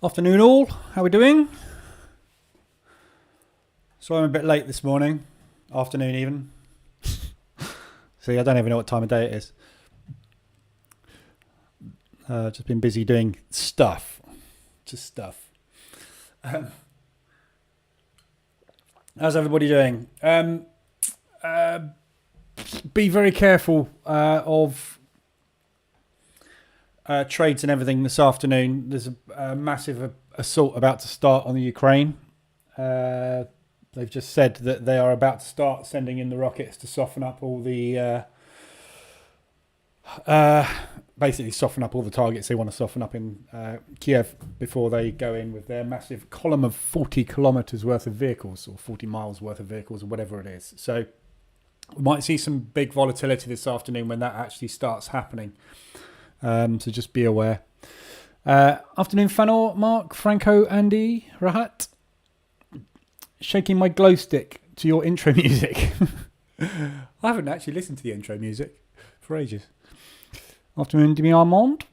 Afternoon all, how we doing? Sorry I'm a bit late this morning, afternoon even. See, I don't even know what time of day it is. Just been busy doing stuff, just stuff. How's everybody doing? Be very careful of trades and everything this afternoon. There's a massive assault about to start on the Ukraine. They've just said that they are about to start sending in the rockets to soften up all the basically soften up all the targets they want to soften up in Kiev before they go in with their massive column of 40 kilometers worth of vehicles, or 40 miles worth of vehicles, or whatever it is. So we might see some big volatility this afternoon when that actually starts happening. So just be aware. Afternoon, Fanor, Mark, Franco, Andy, Rahat. Shaking my glow stick to your intro music. I haven't actually listened to the intro music for ages. Afternoon, Demi Armand.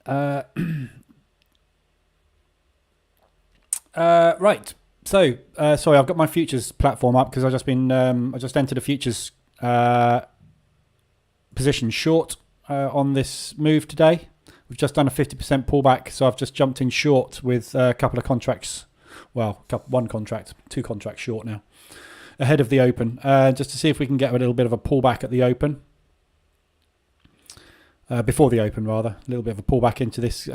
Right. So, sorry, I've got my futures platform up because I just entered a futures position short on this move today. We've just done a 50% pullback, so I've just jumped in short with a couple of contracts. Well, two contracts short now, ahead of the open, just to see if we can get a little bit of a pullback at the open. Before the open, rather. A little bit of a pullback into this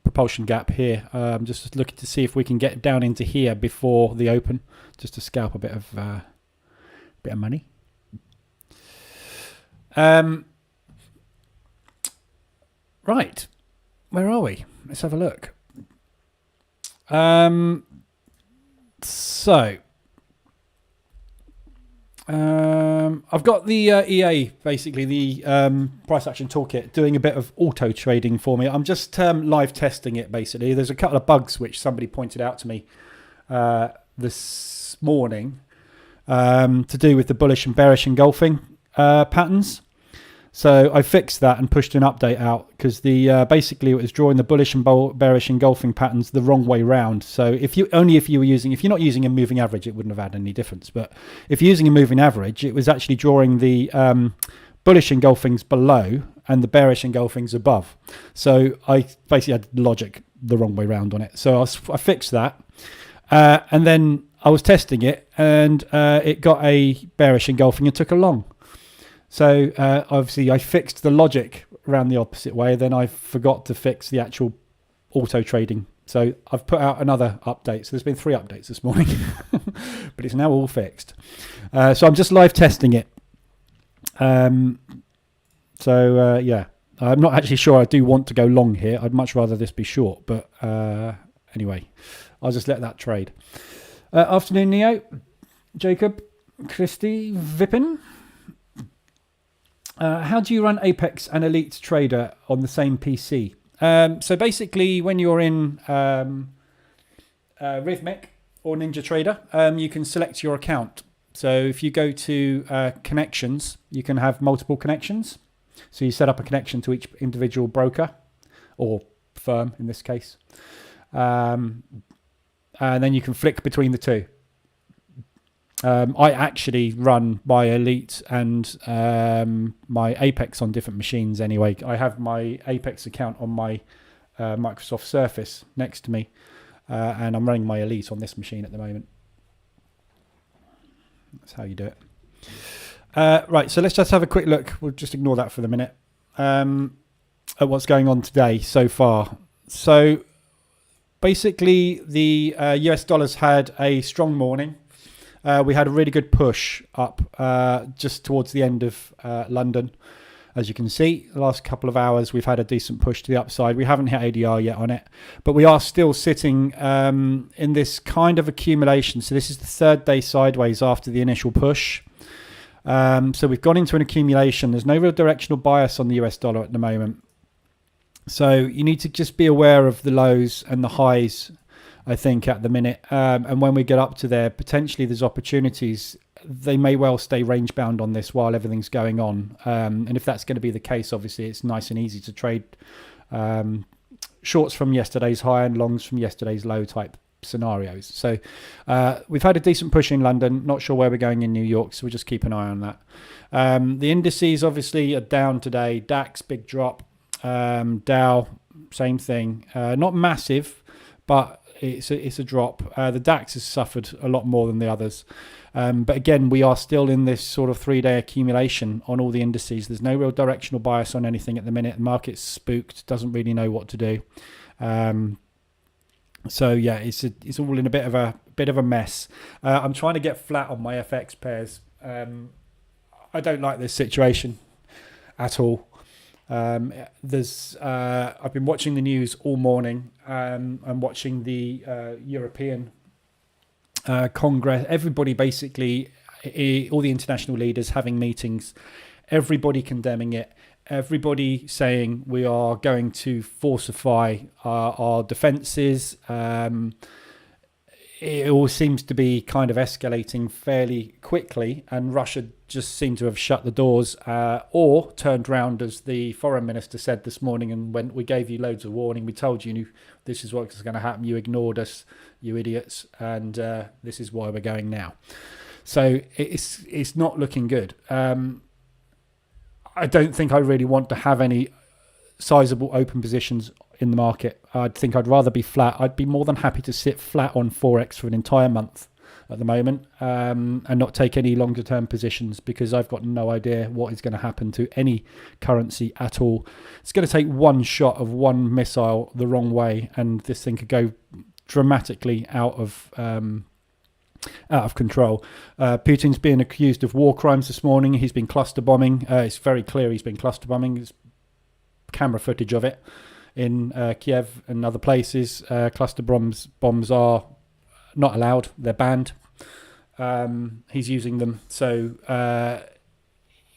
propulsion gap here. Just looking to see if we can get down into here before the open, just to scalp a bit of money. Right. Where are we? Let's have a look. I've got the EA, basically the price action toolkit, doing a bit of auto trading for me. I'm just live testing it, basically. There's a couple of bugs which somebody pointed out to me this morning to do with the bullish and bearish engulfing patterns. So I fixed that and pushed an update out because the basically it was drawing the bullish and bearish engulfing patterns the wrong way round. So if you're not using a moving average, it wouldn't have had any difference. But if you're using a moving average, it was actually drawing the bullish engulfings below and the bearish engulfings above. So I basically had logic the wrong way round on it. So I fixed that, and then I was testing it, and it got a bearish engulfing and took a long. So obviously I fixed the logic around the opposite way, then I forgot to fix the actual auto trading. So I've put out another update. So there's been 3 updates this morning, but it's now all fixed. So I'm just live testing it. Yeah, I'm not actually sure I do want to go long here. I'd much rather this be short, but anyway, I'll just let that trade. Afternoon, Neo, Jacob, Christy, Vipin. How do you run Apex and Elite Trader on the same PC? So basically, when you're in Rhythmic or Ninja Trader, you can select your account. So if you go to connections, you can have multiple connections. So you set up a connection to each individual broker or firm in this case. And then you can flick between the two. I actually run my Elite and my Apex on different machines anyway. I have my Apex account on my Microsoft Surface next to me, and I'm running my Elite on this machine at the moment. That's how you do it. Right, so let's just have a quick look. We'll just ignore that for the minute at what's going on today so far. So basically, the US dollars had a strong morning. We had a really good push up just towards the end of London. As you can see, the last couple of hours, we've had a decent push to the upside. We haven't hit ADR yet on it, but we are still sitting in this kind of accumulation. So this is the 3rd day sideways after the initial push. So we've gone into an accumulation. There's no real directional bias on the US dollar at the moment. So you need to just be aware of the lows and the highs, I think, at the minute. And when we get up to there, potentially there's opportunities. They may well stay range bound on this while everything's going on. And if that's going to be the case, obviously it's nice and easy to trade shorts from yesterday's high and longs from yesterday's low type scenarios. So we've had a decent push in London. Not sure where we're going in New York, so we'll just keep an eye on that. The indices obviously are down today. DAX, big drop. Dow, same thing. Not massive, but it's a drop. The DAX has suffered a lot more than the others. But again, we are still in this sort of 3-day accumulation on all the indices. There's no real directional bias on anything at the minute. The market's spooked, doesn't really know what to do. So yeah, it's all in a bit of a mess. I'm trying to get flat on my FX pairs. I don't like this situation at all. I've been watching the news all morning. I'm watching the European Congress. Everybody basically, all the international leaders having meetings. Everybody condemning it. Everybody saying we are going to falsify our defences. It all seems to be kind of escalating fairly quickly, and Russia just seemed to have shut the doors or turned around, as the foreign minister said this morning, and went, we gave you loads of warning, we told you this is what's going to happen, you ignored us, you idiots, and this is why we're going now. So it's not looking good. I don't think I really want to have any sizable open positions in the market. I think I'd rather be flat. I'd be more than happy to sit flat on Forex for an entire month at the moment, and not take any longer term positions, because I've got no idea what is going to happen to any currency at all. It's going to take one shot of one missile the wrong way, and this thing could go dramatically out of control. Putin's being accused of war crimes this morning. He's been cluster bombing. It's very clear he's been cluster bombing. There's camera footage of it in Kiev and other places. Cluster bombs are not allowed. They're banned. He's using them. So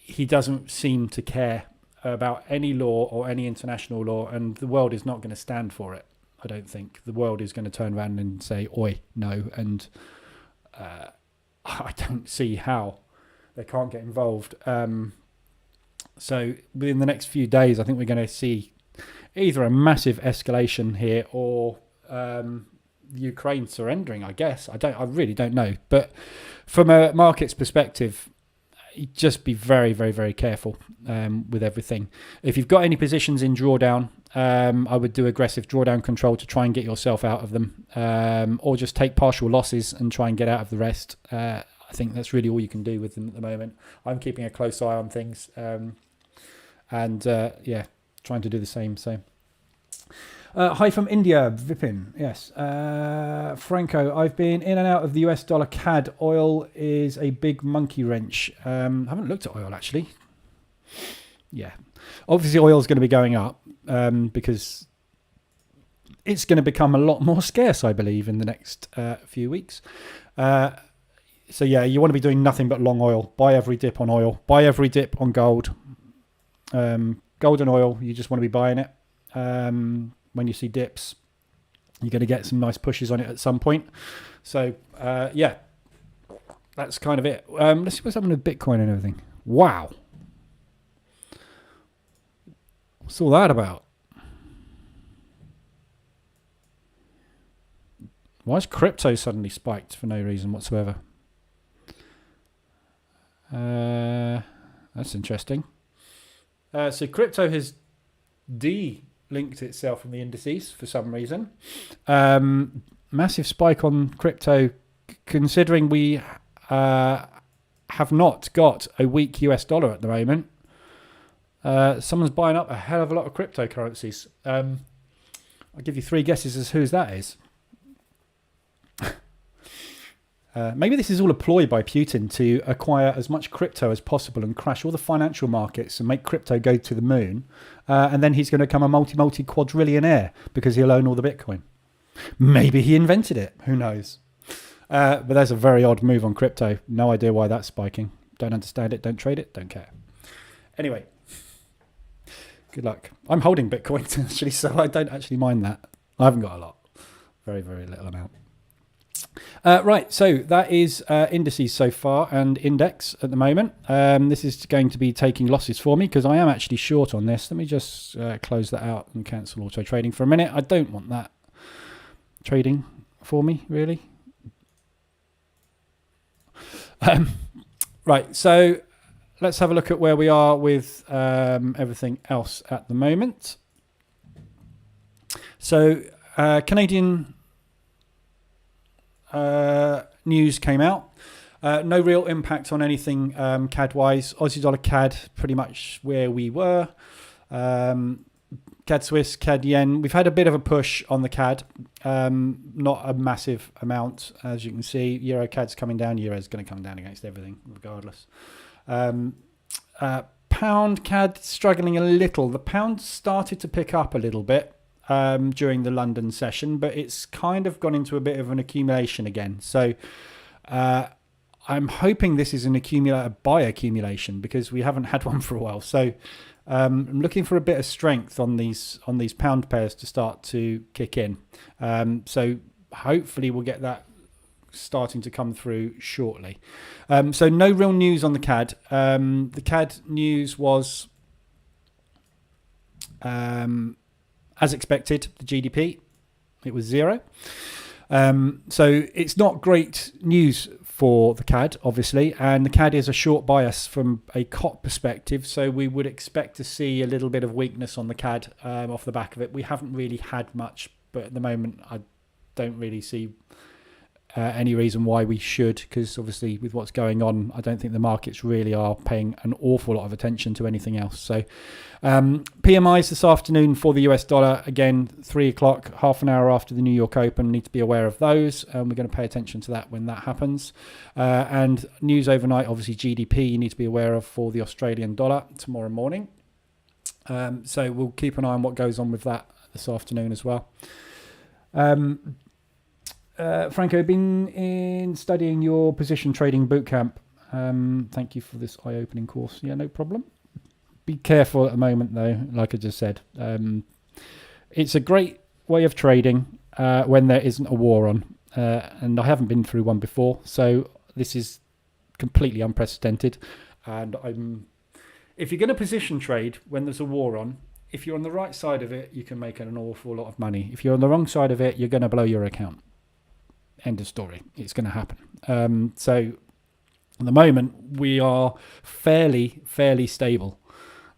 he doesn't seem to care about any law or any international law, and the world is not going to stand for it. I don't think the world is going to turn around and say, oi, no. And I don't see how they can't get involved. So within the next few days, I think we're going to see either a massive escalation here or Ukraine surrendering, I guess. I really don't know. But from a market's perspective, just be very, very, very careful with everything. If you've got any positions in drawdown, I would do aggressive drawdown control to try and get yourself out of them, or just take partial losses and try and get out of the rest. I think that's really all you can do with them at the moment. I'm keeping a close eye on things, and trying to do the same. So, hi from India, Vipin. Yes, Franco. I've been in and out of the US dollar CAD. Oil is a big monkey wrench. I haven't looked at oil actually. Yeah, obviously oil is going to be going up because it's going to become a lot more scarce, I believe, in the next few weeks. So yeah, you want to be doing nothing but long oil. Buy every dip on oil. Buy every dip on gold. Gold and oil, you just want to be buying it. When you see dips, you're going to get some nice pushes on it at some point. So yeah, that's kind of it. Let's see what's happening with Bitcoin and everything. Wow. What's all that about? Why has crypto suddenly spiked for no reason whatsoever? That's interesting. So crypto has linked itself from the indices for some reason. Massive spike on crypto, considering we have not got a weak US dollar at the moment. Someone's buying up a hell of a lot of cryptocurrencies. I'll give you 3 guesses as whose that is. Maybe this is all a ploy by Putin to acquire as much crypto as possible and crash all the financial markets and make crypto go to the moon. And then he's going to become a multi-quadrillionaire because he'll own all the Bitcoin. Maybe he invented it. Who knows? But that's a very odd move on crypto. No idea why that's spiking. Don't understand it. Don't trade it. Don't care. Anyway, good luck. I'm holding Bitcoin actually, so I don't actually mind that. I haven't got a lot. Very, very little amount. Right, so that is indices so far and index at the moment. This is going to be taking losses for me because I am actually short on this. Let me just close that out and cancel auto trading for a minute. I don't want that trading for me, really. Right, so let's have a look at where we are with everything else at the moment. So Canadian news came out. No real impact on anything CAD wise. Aussie dollar CAD pretty much where we were. CAD Swiss, CAD yen. We've had a bit of a push on the CAD, not a massive amount, as you can see. Euro CAD's coming down. Euro's going to come down against everything, regardless. Pound CAD struggling a little. The pound started to pick up a little bit during the London session, but it's kind of gone into a bit of an accumulation again. So I'm hoping this is a buy accumulation because we haven't had one for a while. So I'm looking for a bit of strength on these pound pairs to start to kick in. So hopefully we'll get that starting to come through shortly. So no real news on the CAD. The CAD news was as expected, the GDP, it was 0. So it's not great news for the CAD, obviously, and the CAD is a short bias from a COT perspective, so we would expect to see a little bit of weakness on the CAD off the back of it. We haven't really had much, but at the moment I don't really see any reason why we should, because obviously with what's going on, I don't think the markets really are paying an awful lot of attention to anything else. So PMIs this afternoon for the US dollar, again 3 o'clock, half an hour after the New York Open. Need to be aware of those, and we're going to pay attention to that when that happens. And news overnight, obviously GDP you need to be aware of for the Australian dollar tomorrow morning. So we'll keep an eye on what goes on with that this afternoon as well. Franco, been studying your position trading bootcamp. Thank you for this eye-opening course. Yeah, no problem. Be careful at the moment, though, like I just said. It's a great way of trading when there isn't a war on. And I haven't been through one before, so this is completely unprecedented. And if you're going to position trade when there's a war on, if you're on the right side of it, you can make an awful lot of money. If you're on the wrong side of it, you're going to blow your account. End of story. It's going to happen. So at the moment, we are fairly stable.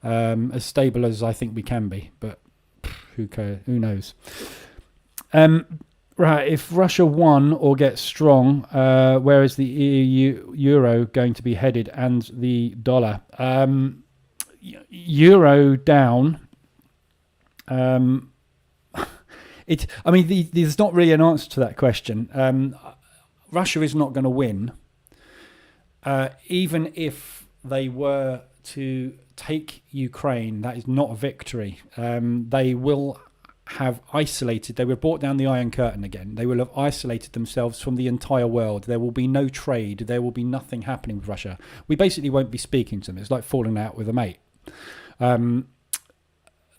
As stable as I think we can be, but who knows? Right, if Russia won or gets strong, where is the euro going to be headed and the dollar? Euro down. There's not really an answer to that question. Russia is not going to win. Even if they were to take Ukraine, that is not a victory. They will have isolated, they were brought down the Iron Curtain again. They will have isolated themselves from the entire world. There will be no trade. There will be nothing happening with Russia. We basically won't be speaking to them. It's like falling out with a mate.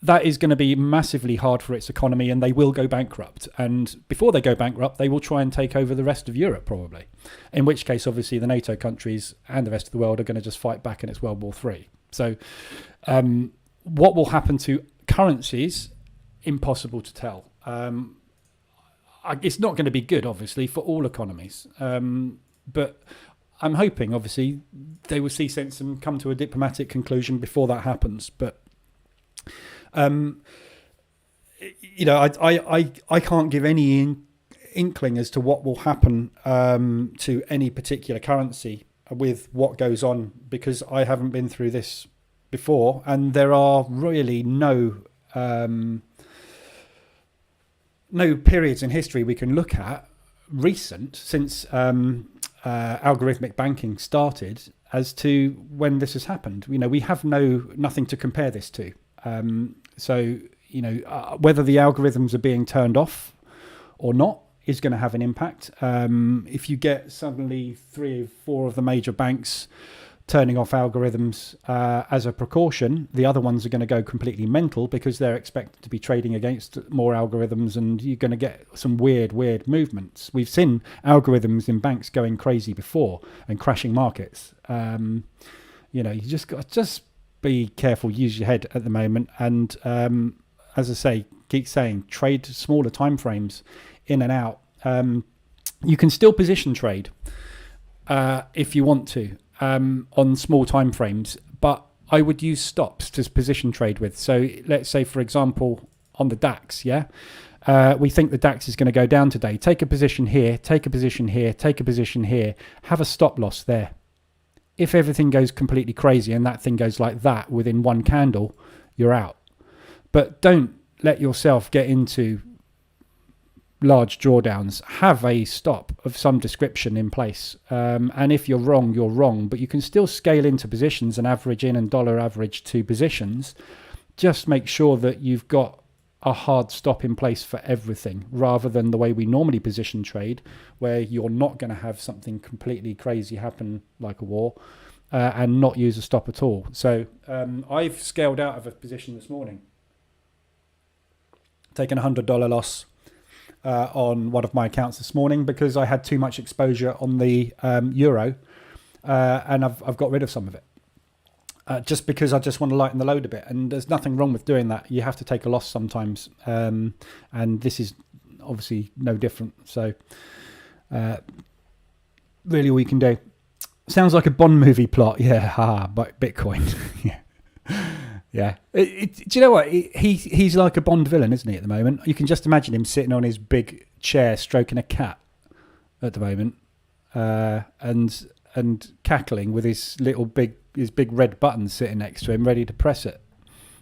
That is going to be massively hard for its economy, and they will go bankrupt. And before they go bankrupt, they will try and take over the rest of Europe, probably. In which case, obviously, the NATO countries and the rest of the world are going to just fight back, and it's World War III. So what will happen to currencies? Impossible to tell. It's not going to be good, obviously, for all economies. But I'm hoping, obviously, they will see sense and come to a diplomatic conclusion before that happens. But I can't give any inkling as to what will happen to any particular currency with what goes on, because I haven't been through this before, and there are really no periods in history we can look at recent since algorithmic banking started as to when this has happened. We have nothing to compare this to. So whether the algorithms are being turned off or not is going to have an impact. If you get suddenly 3 or 4 of the major banks turning off algorithms as a precaution, the other ones are going to go completely mental because they're expected to be trading against more algorithms, and you're going to get some weird movements. We've seen algorithms in banks going crazy before and crashing markets. You just got to be careful, use your head at the moment, and as I say, keep saying, trade smaller time frames in and out. You can still position trade if you want to. On small time frames, but I would use stops to position trade with. So let's say, for example, on the DAX, we think the DAX is going to go down today. Take a position here, take a position here, take a position here, have a stop loss there. If everything goes completely crazy and that thing goes like that within one candle, you're out. But don't let yourself get into large drawdowns. Have a stop of some description in place, and if you're wrong, but you can still scale into positions and average in and dollar average to positions. Just make sure that you've got a hard stop in place for everything, rather than the way we normally position trade, where you're not going to have something completely crazy happen like a war and not use a stop at all. So I've scaled out of a position this morning, taken $100 loss on one of my accounts this morning because I had too much exposure on the euro, and I've got rid of some of it just because I just want to lighten the load a bit. And there's nothing wrong with doing that. You have to take a loss sometimes, and this is obviously no different. So really all you can do. Sounds like a Bond movie plot. Yeah, but Bitcoin. Yeah. Yeah. Do you know what? He's like a Bond villain, isn't he, at the moment? You can just imagine him sitting on his big chair stroking a cat at the moment, and cackling with his big red button sitting next to him, ready to press it.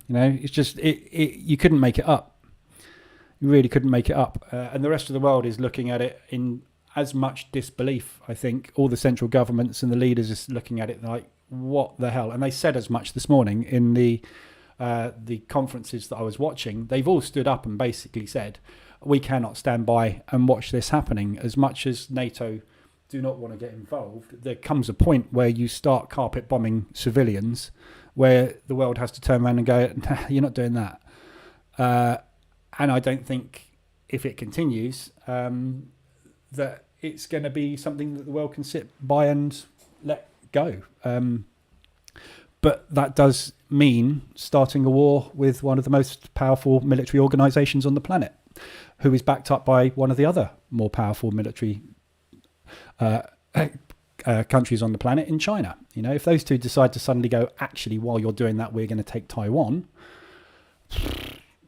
It's just you couldn't make it up. You really couldn't make it up. And the rest of the world is looking at it in as much disbelief, I think. All the central governments and the leaders are looking at it like, what the hell? And they said as much this morning in the conferences that I was watching. They've all stood up and basically said, we cannot stand by and watch this happening. As much as NATO do not want to get involved, there comes a point where you start carpet bombing civilians, where the world has to turn around and go, nah, you're not doing that. And I don't think if it continues that it's going to be something that the world can sit by and let go. But that does mean starting a war with one of the most powerful military organizations on the planet, who is backed up by one of the other more powerful military countries on the planet, in China. If those two decide to suddenly go, actually, while you're doing that, we're going to take Taiwan,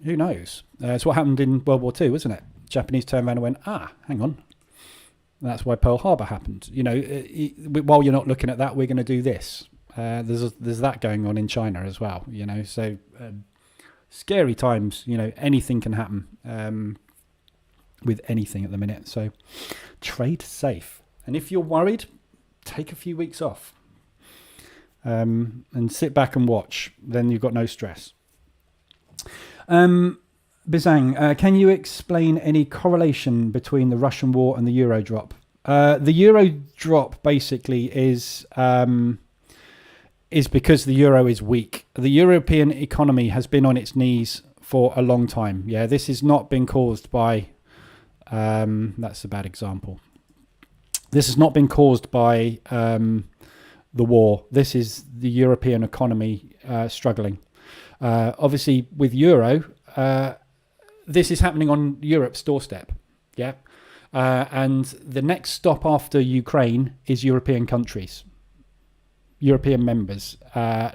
who knows? It's what happened in World War II, wasn't it? Japanese turned around and went, hang on. And that's why Pearl Harbor happened. While you're not looking at that, we're going to do this. There's that going on in China as well. So scary times. Anything can happen with anything at the minute. So trade safe. And if you're worried, take a few weeks off and sit back and watch. Then you've got no stress. Bizang, can you explain any correlation between the Russian war and the euro drop? The euro drop basically is because the euro is weak. The European economy has been on its knees for a long time. Yeah, this has not been caused by... that's a bad example. This has not been caused by the war. This is the European economy struggling. Obviously, with euro... this is happening on Europe's doorstep, yeah? And the next stop after Ukraine is European countries, European members,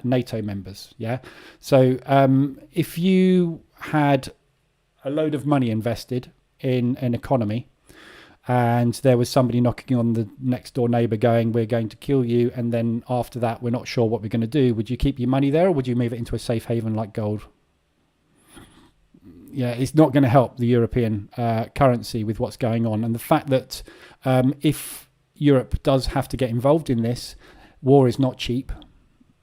NATO members, yeah? So if you had a load of money invested in an economy and there was somebody knocking on the next door neighbour going, we're going to kill you, and then after that we're not sure what we're going to do, would you keep your money there or would you move it into a safe haven like gold? Yeah, it's not going to help the European currency with what's going on. And the fact that if Europe does have to get involved in this, war is not cheap,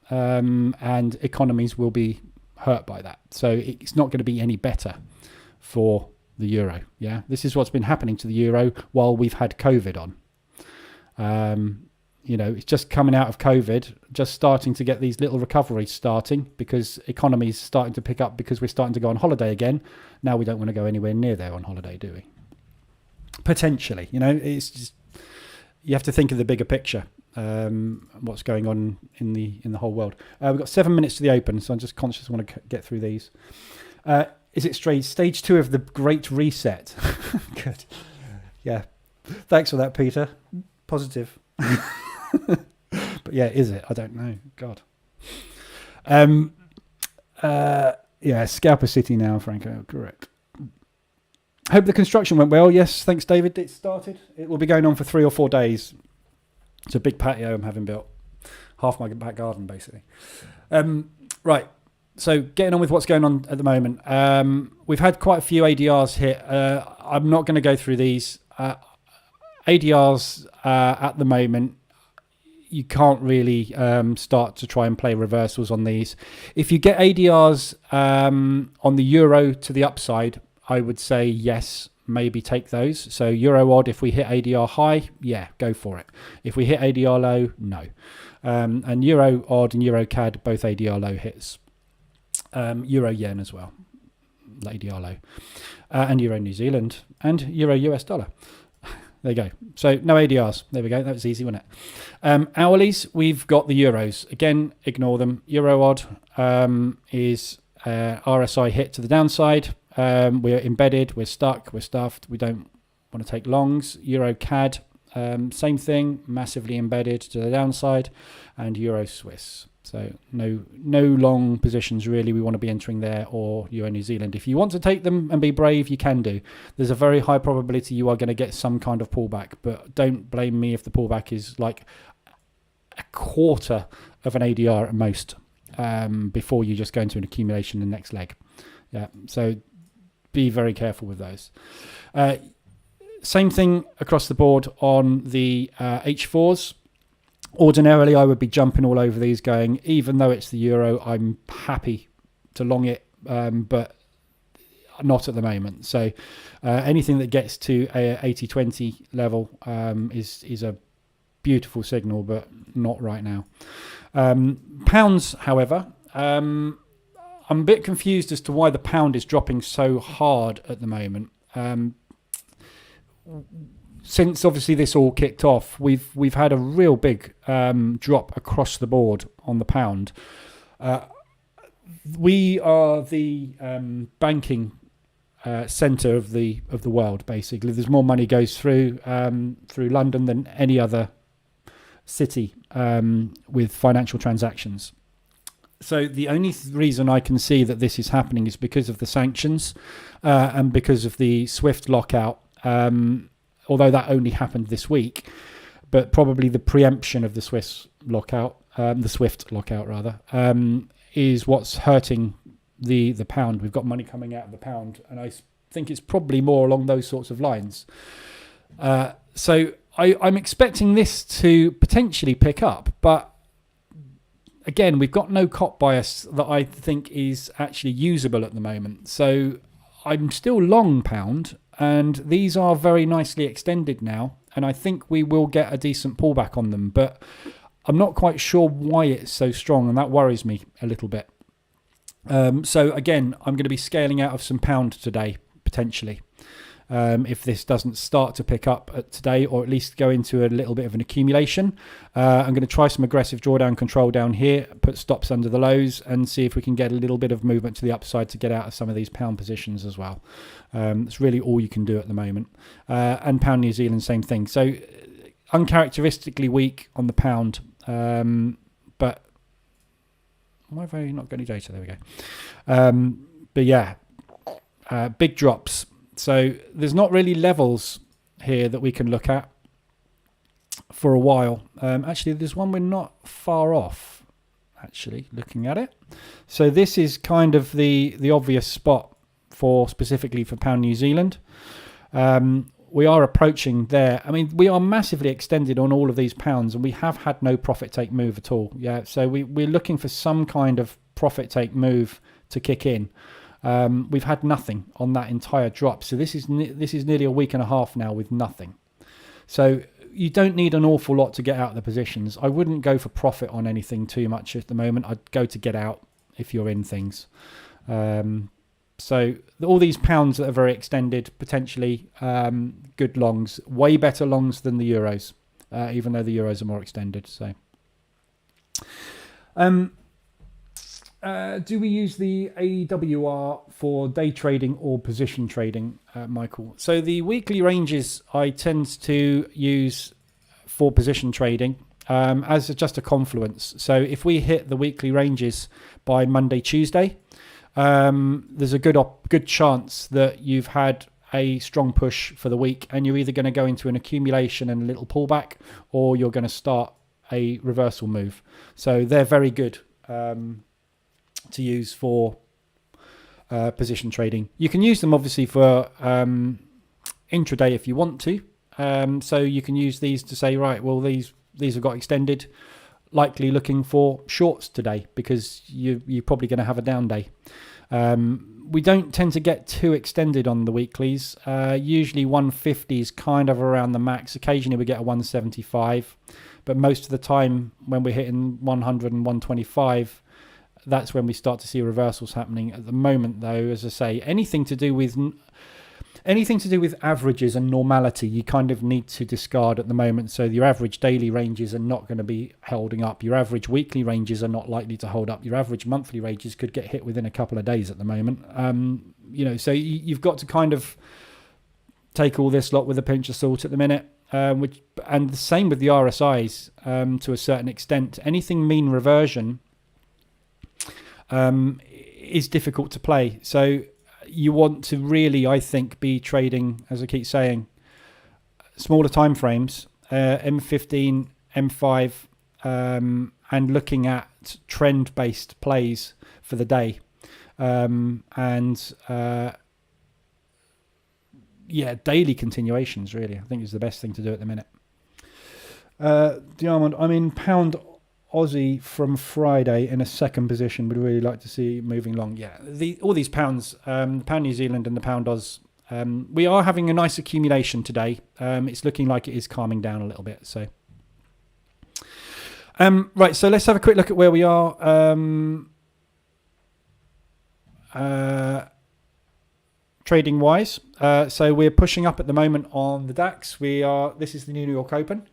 and economies will be hurt by that. So it's not going to be any better for the euro. Yeah, this is what's been happening to the euro while we've had COVID on. It's just coming out of COVID, just starting to get these little recoveries starting because economy's starting to pick up because we're starting to go on holiday again. Now we don't want to go anywhere near there on holiday, do we? Potentially, it's just, you have to think of the bigger picture, what's going on in the whole world. We've got 7 minutes to the open, so I'm just conscious I want to get through these. Is it stage 2 of the Great Reset? Good. Yeah. Thanks for that, Peter. Positive. But yeah, is it? I don't know. God. Scalper City now, Franco. Correct. Hope the construction went well. Yes, thanks, David. It started. It will be going on for 3 or 4 days. It's a big patio I'm having built. Half my back garden, basically. Right. So getting on with what's going on at the moment. We've had quite a few ADRs hit. I'm not going to go through these. ADRs at the moment, you can't really start to try and play reversals on these. If you get ADRs on the euro to the upside, I would say yes, maybe take those. So euro odd, if we hit ADR high, yeah, go for it. If we hit ADR low, no. And euro odd and euro CAD, both ADR low hits. Euro yen as well, ADR low. And euro New Zealand and euro US dollar. There you go. So no ADRs. There we go. That was easy, wasn't it? Hourlies, we've got the euros. Again, ignore them. Euro odd is RSI hit to the downside. We're embedded. We're stuck. We're stuffed. We don't want to take longs. Euro CAD, same thing. Massively embedded to the downside. And Euro Swiss. So no long positions really we want to be entering there, or Euro New Zealand. If you want to take them and be brave, you can do. There's a very high probability you are going to get some kind of pullback, but don't blame me if the pullback is like a quarter of an ADR at most before you just go into an accumulation in the next leg. Yeah, so be very careful with those. Same thing across the board on the H4s. Ordinarily, I would be jumping all over these going, even though it's the euro, I'm happy to long it, but not at the moment. So anything that gets to a 80-20 level is a beautiful signal, but not right now. Pounds, however, I'm a bit confused as to why the pound is dropping so hard at the moment. Since obviously this all kicked off, we've had a real big drop across the board on the pound. We are the banking centre of the world. Basically, there's more money goes through London than any other city with financial transactions. So the only reason I can see that this is happening is because of the sanctions and because of the SWIFT lockout. Although that only happened this week, but probably the preemption of the SWIFT lockout, is what's hurting the pound. We've got money coming out of the pound, and I think it's probably more along those sorts of lines. So I'm expecting this to potentially pick up, but again, we've got no cop bias that I think is actually usable at the moment. So I'm still long pound. And these are very nicely extended now, and I think we will get a decent pullback on them, but I'm not quite sure why it's so strong, and that worries me a little bit. So again, I'm going to be scaling out of some pound today, potentially, if this doesn't start to pick up today, or at least go into a little bit of an accumulation. I'm going to try some aggressive drawdown control down here, put stops under the lows, and see if we can get a little bit of movement to the upside to get out of some of these pound positions as well. It's really all you can do at the moment. And pound New Zealand, same thing. So uncharacteristically weak on the pound, but why have I not got any data? There we go. But yeah, big drops. So there's not really levels here that we can look at for a while. Actually, there's one we're not far off, actually, looking at it. So this is kind of the obvious spot specifically for pound New Zealand. We are approaching there. I mean, we are massively extended on all of these pounds, and we have had no profit take move at all. Yeah, so we're looking for some kind of profit take move to kick in. We've had nothing on that entire drop. So this is nearly a week and a half now with nothing. So you don't need an awful lot to get out of the positions. I wouldn't go for profit on anything too much at the moment. I'd go to get out if you're in things. So all these pounds that are very extended, potentially good longs, way better longs than the euros, even though the euros are more extended. So, do we use the AWR for day trading or position trading, Michael? So the weekly ranges I tend to use for position trading as just a confluence. So if we hit the weekly ranges by Monday, Tuesday, there's a good chance that you've had a strong push for the week, and you're either going to go into an accumulation and a little pullback, or you're going to start a reversal move. So they're very good to use for position trading. You can use them obviously for intraday if you want to. So you can use these to say, right, well, these have got extended, likely looking for shorts today because you're probably going to have a down day. We don't tend to get too extended on the weeklies. Usually 150 is kind of around the max. Occasionally we get a 175, but most of the time when we're hitting 100 and 125, that's when we start to see reversals happening. At the moment, though, as I say, anything to do with averages and normality, you kind of need to discard at the moment. So your average daily ranges are not going to be holding up. Your average weekly ranges are not likely to hold up. Your average monthly ranges could get hit within a couple of days at the moment. So you've got to kind of take all this lot with a pinch of salt at the minute. And the same with the RSIs to a certain extent. Anything mean reversion is difficult to play. So you want to really, I think, be trading, as I keep saying, smaller time frames, M15, M5, and looking at trend-based plays for the day. Daily continuations, really, I think is the best thing to do at the minute. Diamond, I'm in pound Aussie from Friday in a second position. Would really like to see moving long. Yeah, all these pounds, the pound New Zealand and the pound Oz, we are having a nice accumulation today. It's looking like it is calming down a little bit. So, right. So let's have a quick look at where we are. Trading wise, so we're pushing up at the moment on the DAX. This is the New York Open.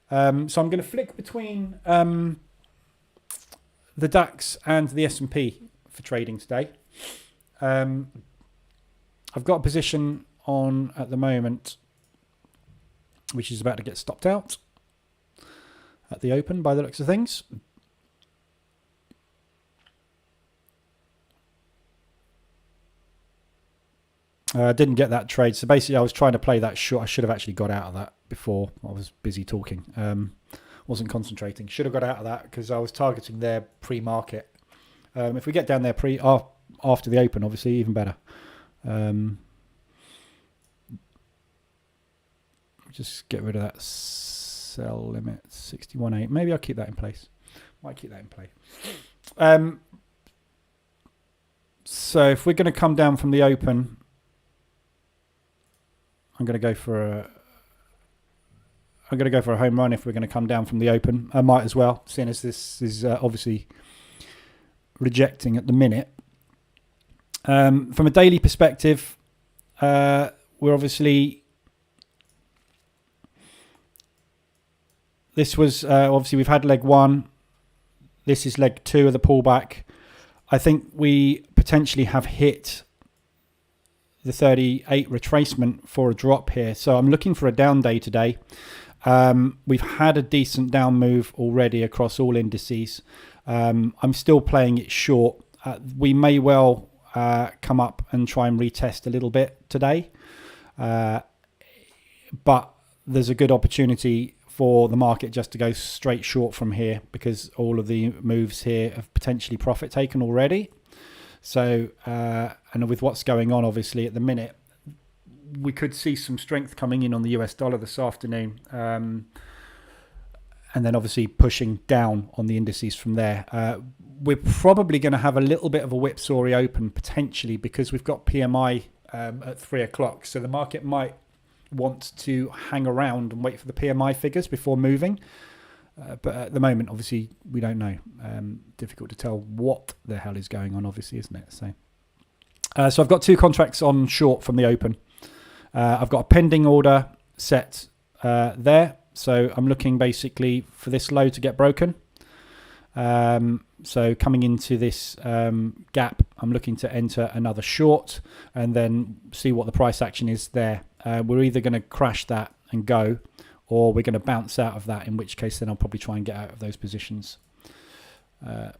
So I'm going to flick between the DAX and the S&P for trading today. I've got a position on at the moment which is about to get stopped out at the open by the looks of things. Didn't get that trade. So basically I was trying to play that short. I should have actually got out of that before. I was busy talking. Wasn't concentrating. Should have got out of that because I was targeting their pre-market. If we get down there after the open, obviously, even better. Just get rid of that sell limit, 61.8. Maybe I'll keep that in place. Might keep that in play. So if we're going to come down from the open, I'm going to go for a home run if we're going to come down from the open. I might as well, seeing as this is obviously rejecting at the minute. From a daily perspective, we're obviously... This was, obviously, we've had leg one. This is leg two of the pullback. I think we potentially have hit the 38 retracement for a drop here. So I'm looking for a down day today. We've had a decent down move already across all indices. I'm still playing it short. We may well come up and try and retest a little bit today. But there's a good opportunity for the market just to go straight short from here because all of the moves here have potentially profit taken already. So, and with what's going on, obviously, at the minute, we could see some strength coming in on the US dollar this afternoon. And then obviously pushing down on the indices from there. We're probably going to have a little bit of a whipsaw open potentially because we've got PMI at 3 o'clock. So the market might want to hang around and wait for the PMI figures before moving. But at the moment, obviously, we don't know. Difficult to tell what the hell is going on, obviously, isn't it? So I've got 2 contracts on short from the open. I've got a pending order set there. So I'm looking basically for this low to get broken. So coming into this gap, I'm looking to enter another short and then see what the price action is there. We're either going to crash that and go, or we're going to bounce out of that, in which case then I'll probably try and get out of those positions.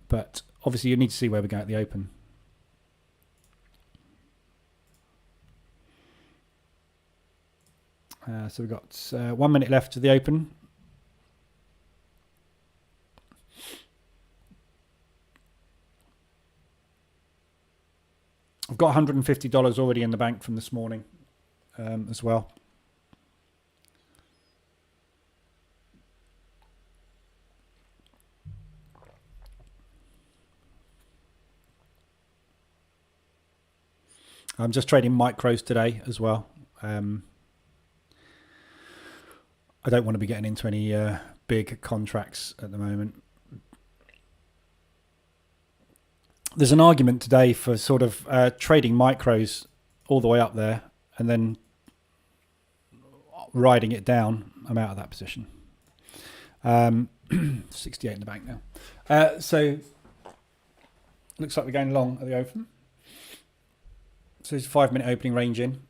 But obviously you need to see where we go at the open. So we've got 1 minute left to the open. I've got $150 already in the bank from this morning as well. I'm just trading micros today as well. I don't want to be getting into any big contracts at the moment. There's an argument today for sort of trading micros all the way up there and then riding it down. I'm out of that position. 68 in the bank now. So looks like we're going long at the open. So there's a 5 minute opening range in.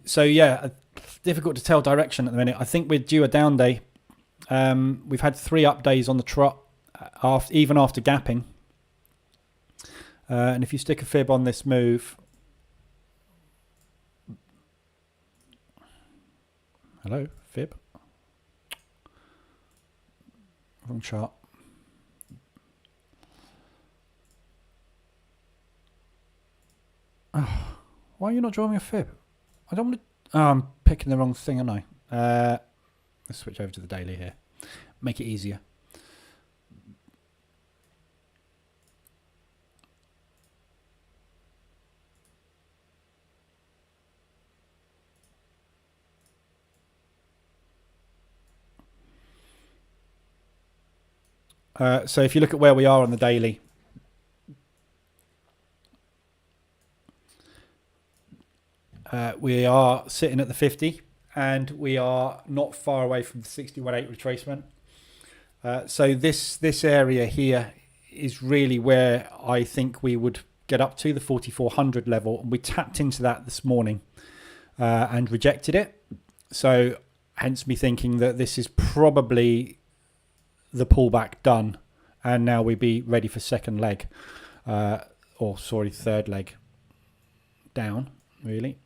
So yeah, difficult to tell direction at the minute. I think we're due a down day. We've had 3 up days on the trot, even after gapping. And if you stick a fib on this move, hello, fib, wrong chart. Oh, why are you not drawing me a fib? I don't want to. Oh, I'm picking the wrong thing, aren't I? Let's switch over to the daily here. Make it easier. So if you look at where we are on the daily, we are sitting at the 50 and we are not far away from the 61.8 retracement. So this area here is really where I think we would get up to, the 4,400 level. And we tapped into that this morning and rejected it. So hence me thinking that this is probably the pullback done, and now we'd be ready for second leg, third leg down, really.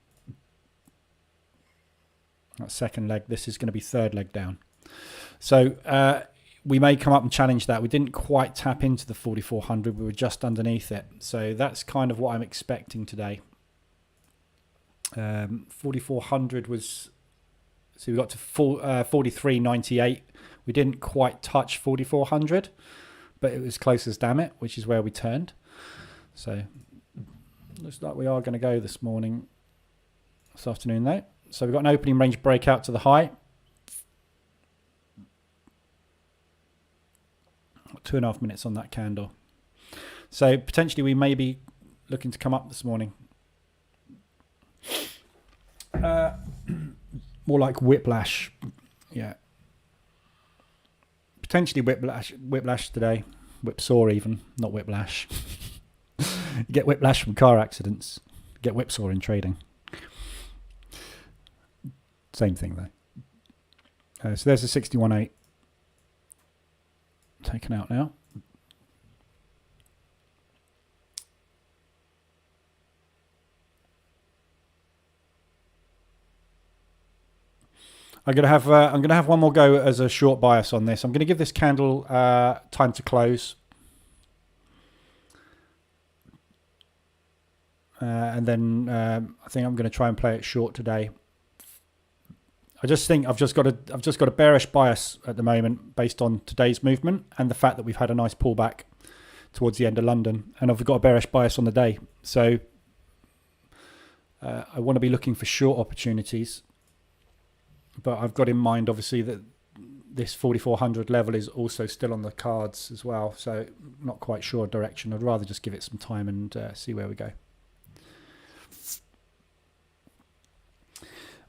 That's second leg. This is going to be third leg down. So we may come up and challenge that. We didn't quite tap into the 4,400. We were just underneath it. So that's kind of what I'm expecting today. 4,400 was... So we got to 43.98. We didn't quite touch 4,400, but it was close as damn it, which is where we turned. So looks like we are going to go this afternoon though. So we've got an opening range breakout to the high. 2.5 minutes on that candle. So potentially we may be looking to come up this morning. More like whiplash. Yeah. Potentially whiplash today. Whipsaw even, not whiplash. You get whiplash from car accidents. You get whipsaw in trading. Same thing though. So there's a 61.8 taken out now. I'm gonna have one more go as a short bias on this. I'm gonna give this candle time to close, and then I think I'm gonna try and play it short today. I just think I've just got a bearish bias at the moment based on today's movement and the fact that we've had a nice pullback towards the end of London, and I've got a bearish bias on the day. So I want to be looking for short opportunities. but I've got in mind obviously that this 4,400 level is also still on the cards as well, so not quite sure direction. I'd rather just give it some time and see where we go.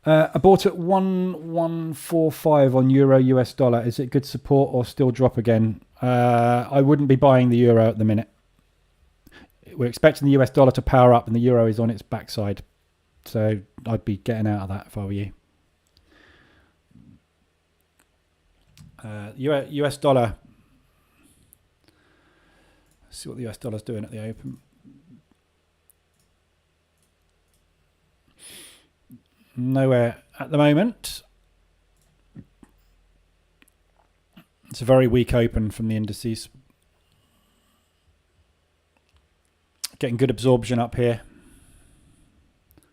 I bought at 1,145 on euro US dollar. Is it good support or still drop again? I wouldn't be buying the euro at the minute. We're expecting the US dollar to power up and the euro is on its backside, so I'd be getting out of that if I were you. US dollar. Let's see what the US dollar's doing at the open. Nowhere at the moment. It's a very weak open from the indices. Getting good absorption up here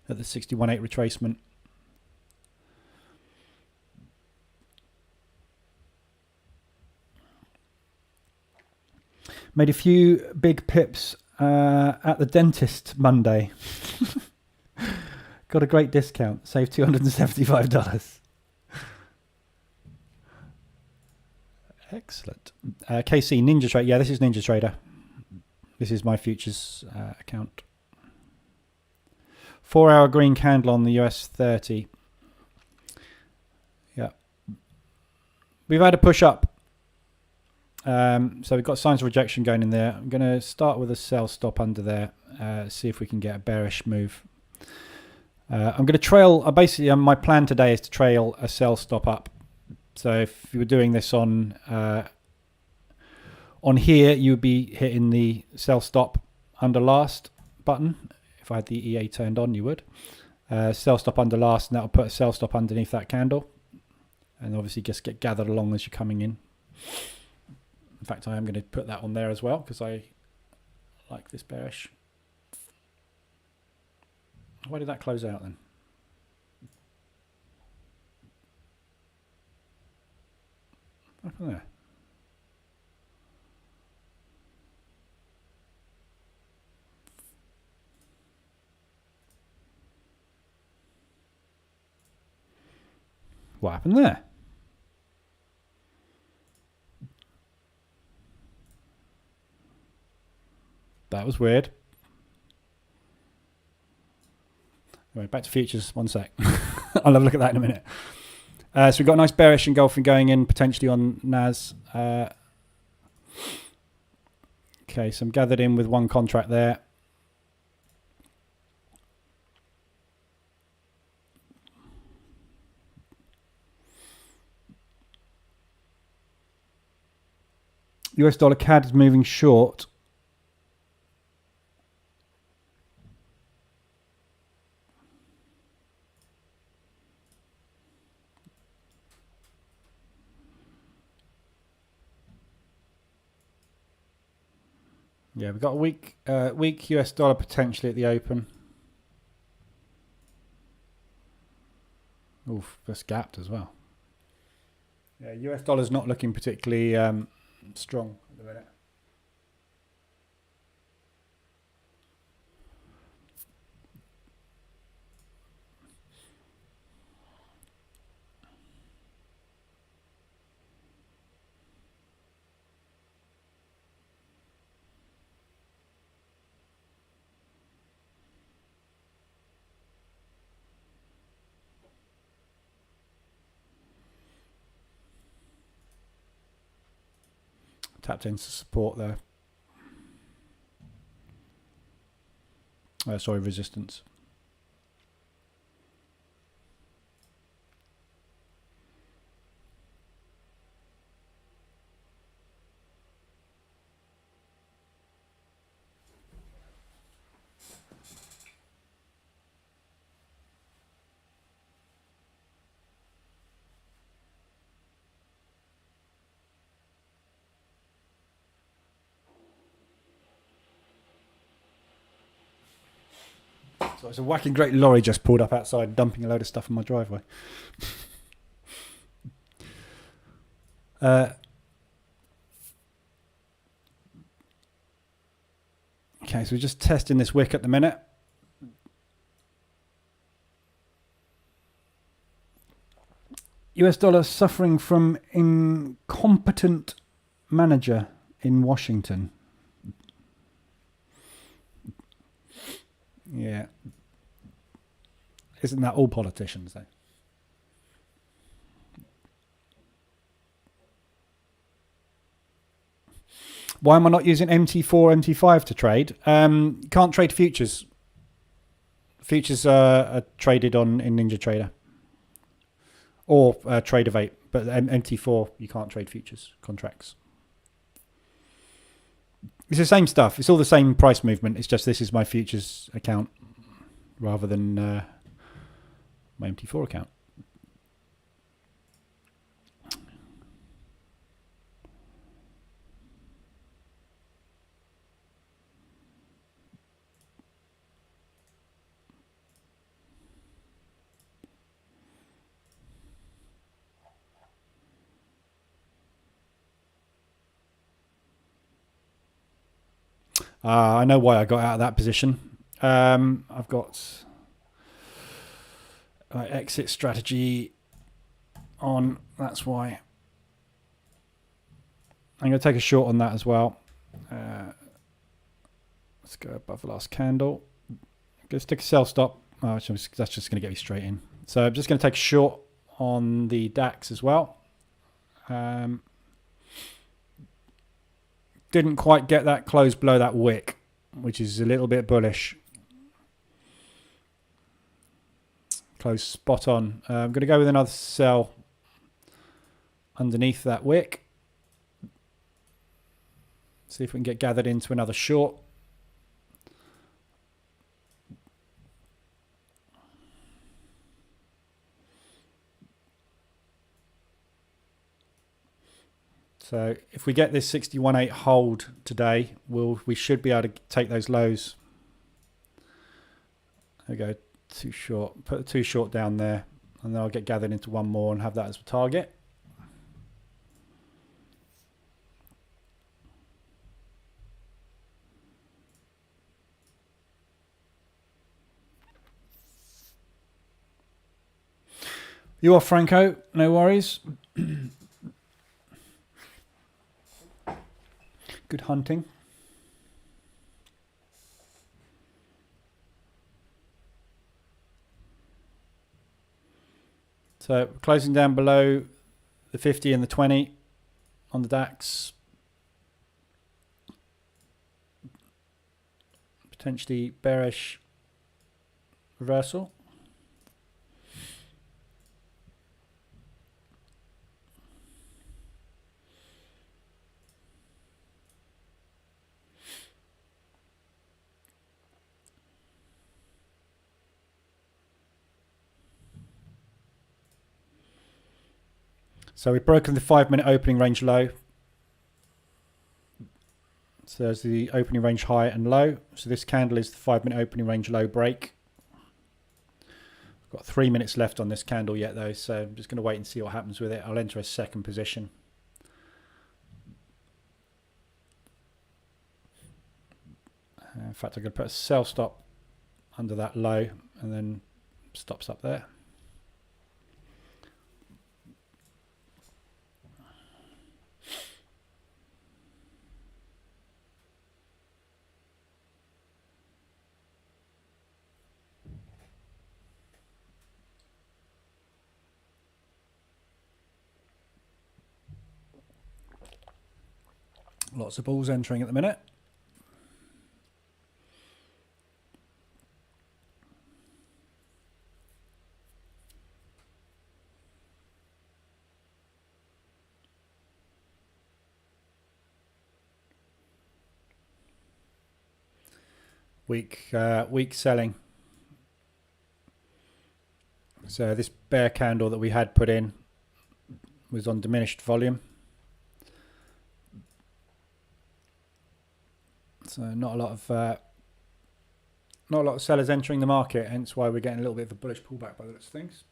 at the 61.8 retracement. Made a few big pips at the dentist Monday. Got a great discount. Saved $275. Excellent. KC Ninja Trader. Yeah, this is Ninja Trader. This is my futures account. 4-hour green candle on the US 30. Yeah. We've had a push up. So we've got signs of rejection going in there. I'm going to start with a sell stop under there. See if we can get a bearish move. I'm going to trail. Basically, my plan today is to trail a sell stop up. So if you were doing this on here, you'd be hitting the sell stop under last button. If I had the EA turned on, you would. Sell stop under last, and that'll put a sell stop underneath that candle. And obviously just get gathered along as you're coming in. In fact, I am going to put that on there as well because I like this bearish. Why did that close out then? What happened there? What happened there? That was weird. Anyway, back to futures. One sec. I'll have a look at that in a minute. So we've got a nice bearish engulfing going in potentially on NAS. Okay, so I'm gathered in with one contract there. US dollar CAD is moving short. Yeah, we've got a weak US dollar potentially at the open. Oof, that's gapped as well. Yeah, US dollar's not looking particularly strong at the minute. Tapped into support there. Sorry, resistance. So it's a whacking great lorry just pulled up outside, dumping a load of stuff in my driveway. Okay, so we're just testing this wick at the minute. US dollar suffering from incompetent manager in Washington. Yeah. Isn't that all politicians, though? Why am I not using MT4, MT5 to trade? Can't trade futures. Futures are traded in Ninja Trader or Trader 8, but MT4 you can't trade futures contracts. It's the same stuff. It's all the same price movement. It's just this is my futures account rather than my MT4 account. I know why I got out of that position. I've got my exit strategy on. That's why. I'm going to take a short on that as well. Let's go above the last candle. Go stick a sell stop. Oh, that's just going to get me straight in. So I'm just going to take a short on the DAX as well. Didn't quite get that close below that wick, which is a little bit bullish. Close spot on. I'm going to go with another sell underneath that wick. See if we can get gathered into another short. So if we get this 61.8 hold today, we should be able to take those lows. There we go, too short. Put the too short down there, and then I'll get gathered into one more and have that as a target. You are Franco, no worries. Good hunting. So closing down below the 50 and the 20 on the DAX. Potentially bearish reversal. So we've broken the 5-minute opening range low. So there's the opening range high and low. So this candle is the 5-minute opening range low break. Got 3 minutes left on this candle yet though, so I'm just going to wait and see what happens with it. I'll enter a second position. In fact, I'm going to put a sell stop under that low and then stops up there. Lots of balls entering at the minute. Weak selling. So this bear candle that we had put in was on diminished volume. So not a lot of sellers entering the market, hence why we're getting a little bit of a bullish pullback by the looks of things.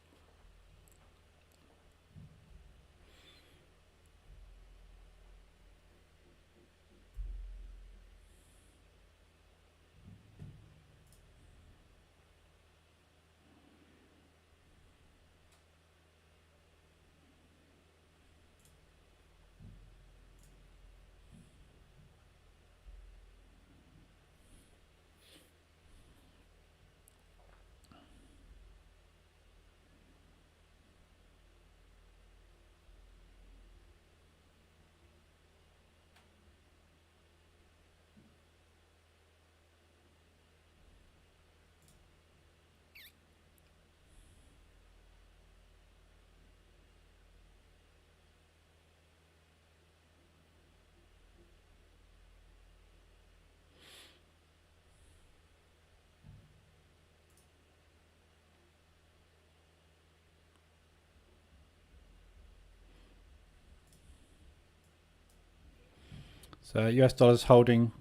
So US dollar's holding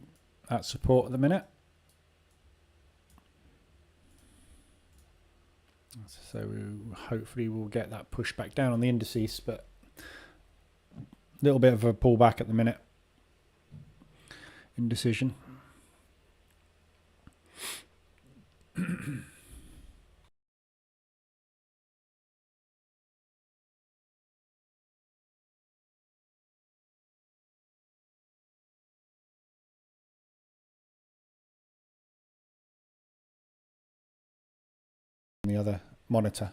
at support at the minute. So hopefully we'll get that push back down on the indices, but a little bit of a pullback at the minute. Indecision. The other monitor.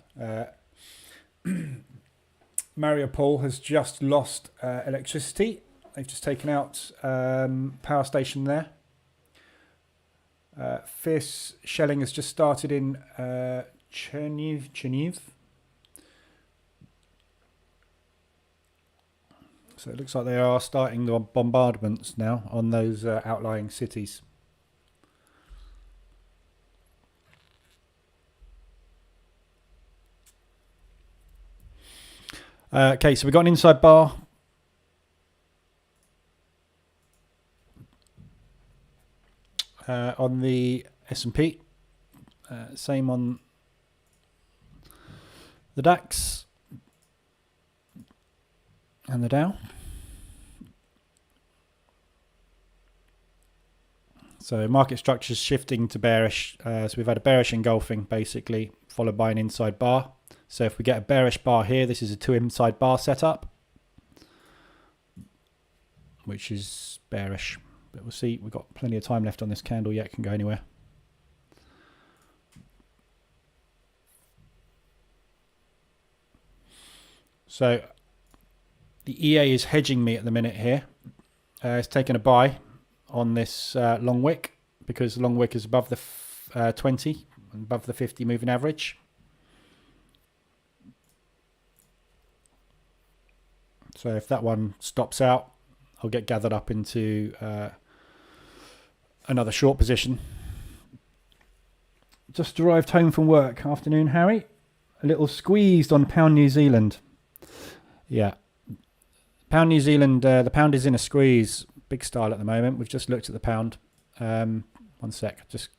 Mariupol has just lost electricity. They've just taken out power station there. Fierce shelling has just started in Chernihiv. So it looks like they are starting the bombardments now on those outlying cities. Okay, so we've got an inside bar. On the S&P. Same on the DAX and the Dow. So market structure's shifting to bearish. So we've had a bearish engulfing basically, followed by an inside bar. So if we get a bearish bar here, this is a 2 inside bar setup, which is bearish. But we'll see. We've got plenty of time left on this candle yet. It can go anywhere. So the EA is hedging me at the minute here. It's taken a buy on this long wick because the long wick is above the 20, above the 50 moving average. So if that one stops out, I'll get gathered up into another short position. Just arrived home from work. Afternoon, Harry. A little squeezed on pound New Zealand. Yeah. Pound New Zealand, the pound is in a squeeze, big style at the moment. We've just looked at the pound. One sec, just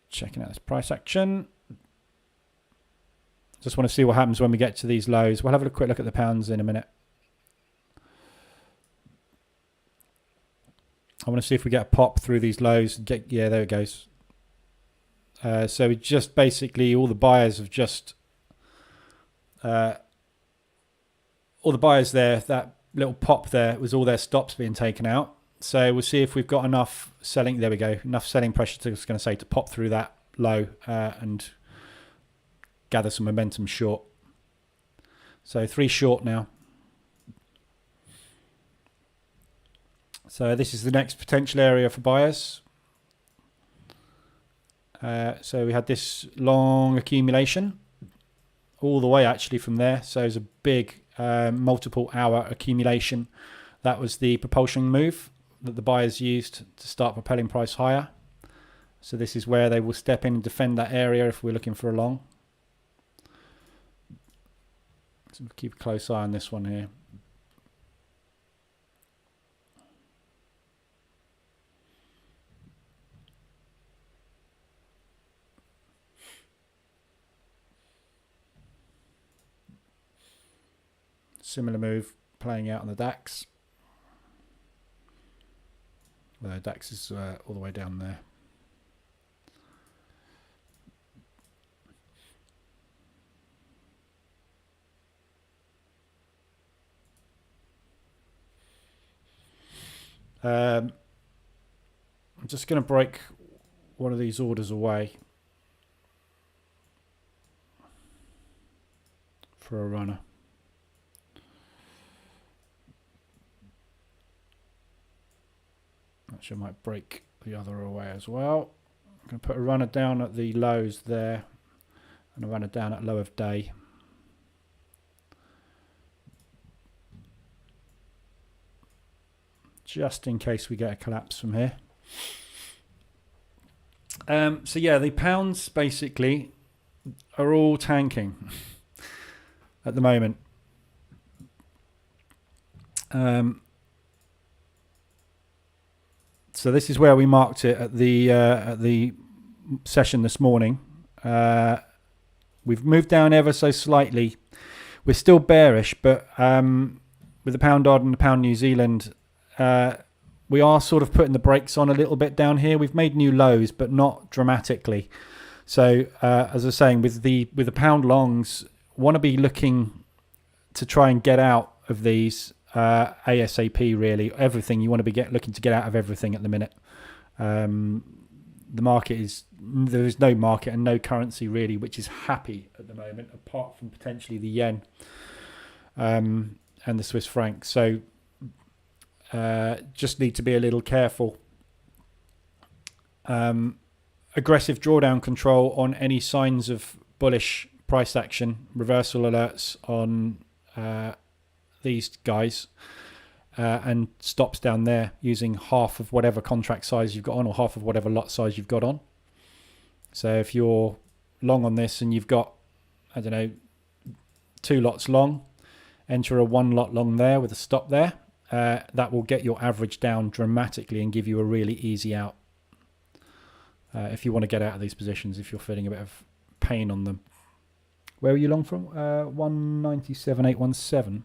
checking out this price action. Just want to see what happens when we get to these lows. We'll have a quick look at the pounds in a minute. I want to see if we get a pop through these lows. Yeah, there it goes. So we just basically, all the buyers have just, all the buyers there, that little pop there was all their stops being taken out. So we'll see if we've got enough selling, there we go, enough selling pressure to, I was going to say, to pop through that low and gather some momentum short. So 3 short now. So this is the next potential area for buyers. So we had this long accumulation all the way actually from there. So it's a big multiple hour accumulation. That was the propulsion move that the buyers used to start propelling price higher. So this is where they will step in and defend that area if we're looking for a long. So we'll keep a close eye on this one here. Similar move playing out on the DAX. Well, the DAX is all the way down there. I'm just going to break one of these orders away for a runner. Actually, I might break the other away as well. I'm going to put a runner down at the lows there and a runner down at low of day. Just in case we get a collapse from here. So yeah, the pounds basically are all tanking at the moment. So this is where we marked it at the session this morning. We've moved down ever so slightly. We're still bearish, but with the pound odd and the pound New Zealand, we are sort of putting the brakes on a little bit down here. We've made new lows, but not dramatically. So as I was saying, with the pound longs, want to be looking to try and get out of these ASAP. Really, everything you want to be looking to get out of everything at the minute. The market there is no market and no currency really which is happy at the moment, apart from potentially the yen and the Swiss franc. So just need to be a little careful. Aggressive drawdown control on any signs of bullish price action, reversal alerts on these guys, and stops down there using half of whatever contract size you've got on, or half of whatever lot size you've got on. So if you're long on this and you've got, I don't know, 2 lots long, enter a 1 lot long there with a stop there. That will get your average down dramatically and give you a really easy out if you want to get out of these positions, if you're feeling a bit of pain on them. Where are you long from? 197.817.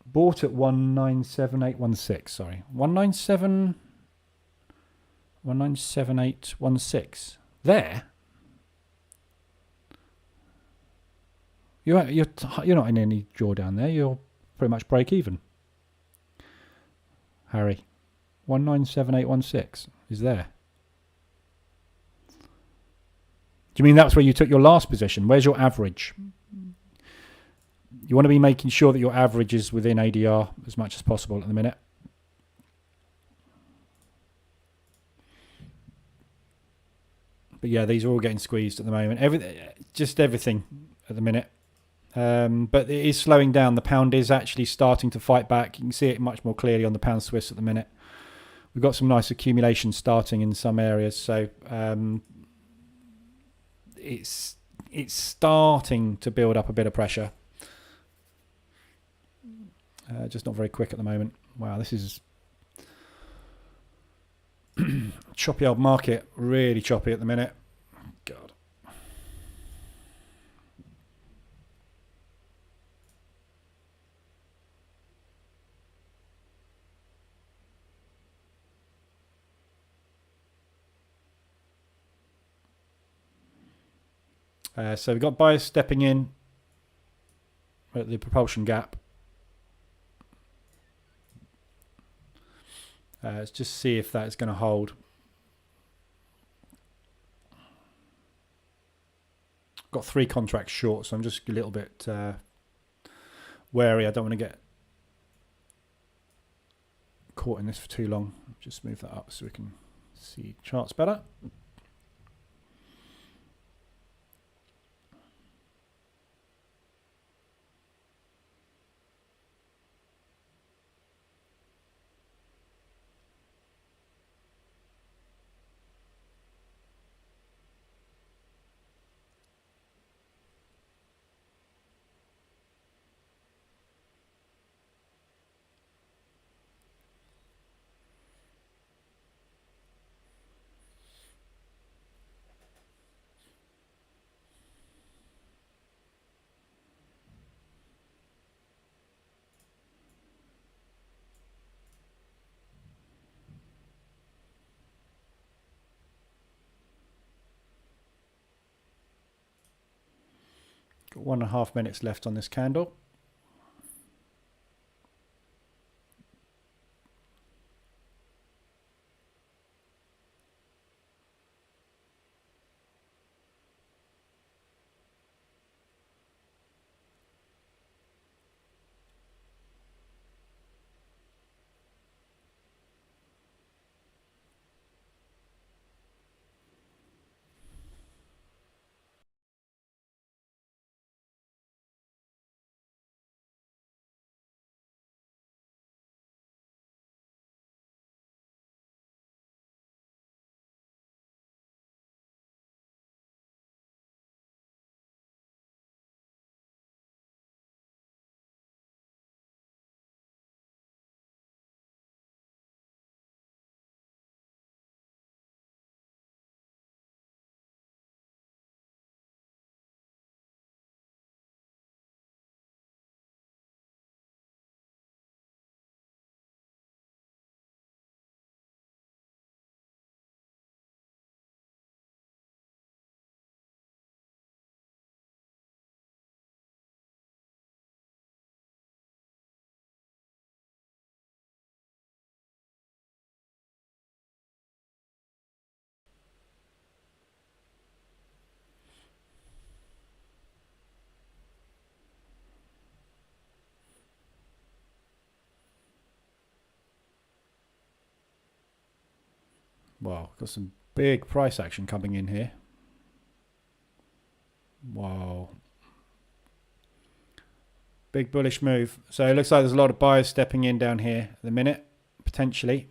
Bought at 197.816. Sorry, 197.816. There. You're not in any drawdown there. You're pretty much break even, Harry. 197.816 is there. Do you mean that's where you took your last position? Where's your average? You want to be making sure that your average is within ADR as much as possible at the minute. But yeah, these are all getting squeezed at the moment. Everything at the minute. But it is slowing down. The pound is actually starting to fight back. You can see it much more clearly on the pound Swiss at the minute. We've got some nice accumulation starting in some areas. So it's starting to build up a bit of pressure. Just not very quick at the moment. Wow, this is choppy old market. Really choppy at the minute. God. So we've got buyers stepping in at the propulsion gap. Let's just see if that is going to hold. Got 3 contracts short, so I'm just a little bit wary. I don't want to get caught in this for too long. Just move that up so we can see charts better. Got 1.5 minutes left on this candle. Wow, got some big price action coming in here. Wow. Big bullish move. So it looks like there's a lot of buyers stepping in down here at the minute, potentially.